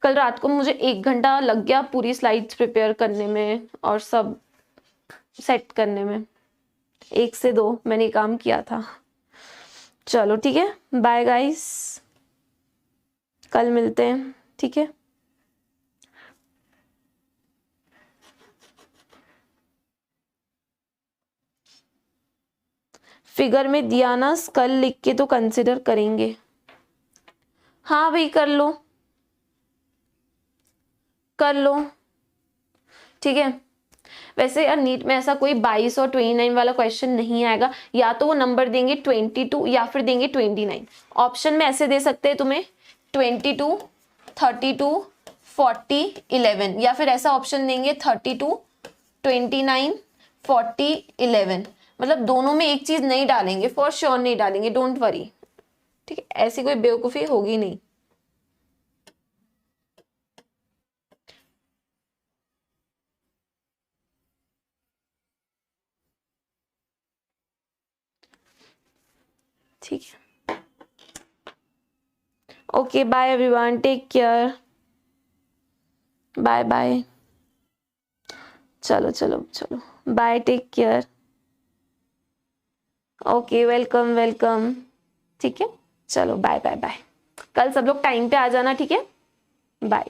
कल रात को मुझे 1 घंटा लग गया पूरी स्लाइड्स प्रिपेयर करने में और सब सेट करने में, 1 से 2 मैंने काम किया था। चलो ठीक है, बाय गाइस, कल मिलते हैं, ठीक है। फिगर में दिया ना स्कल लिख के तो कंसिडर करेंगे। हाँ भाई कर लो, कर लो, ठीक है। वैसे यार नीट में ऐसा कोई 22 और 29 वाला क्वेश्चन नहीं आएगा, या तो वो नंबर देंगे 22 या फिर देंगे 29। ऑप्शन में ऐसे दे सकते हैं तुम्हें 22, 32, 40, 11, या फिर ऐसा ऑप्शन देंगे 32, 29, 40, 11। मतलब दोनों में एक चीज नहीं डालेंगे, फॉर श्योर नहीं डालेंगे, डोंट वरी, ठीक है। ऐसी कोई बेवकूफी होगी नहीं। Okay bye everyone, take care, bye bye. चलो चलो चलो, bye, take care. Okay, welcome welcome. ठीक है, चलो बाय बाय बाय। कल सब लोग टाइम पे आ जाना, ठीक है, बाय।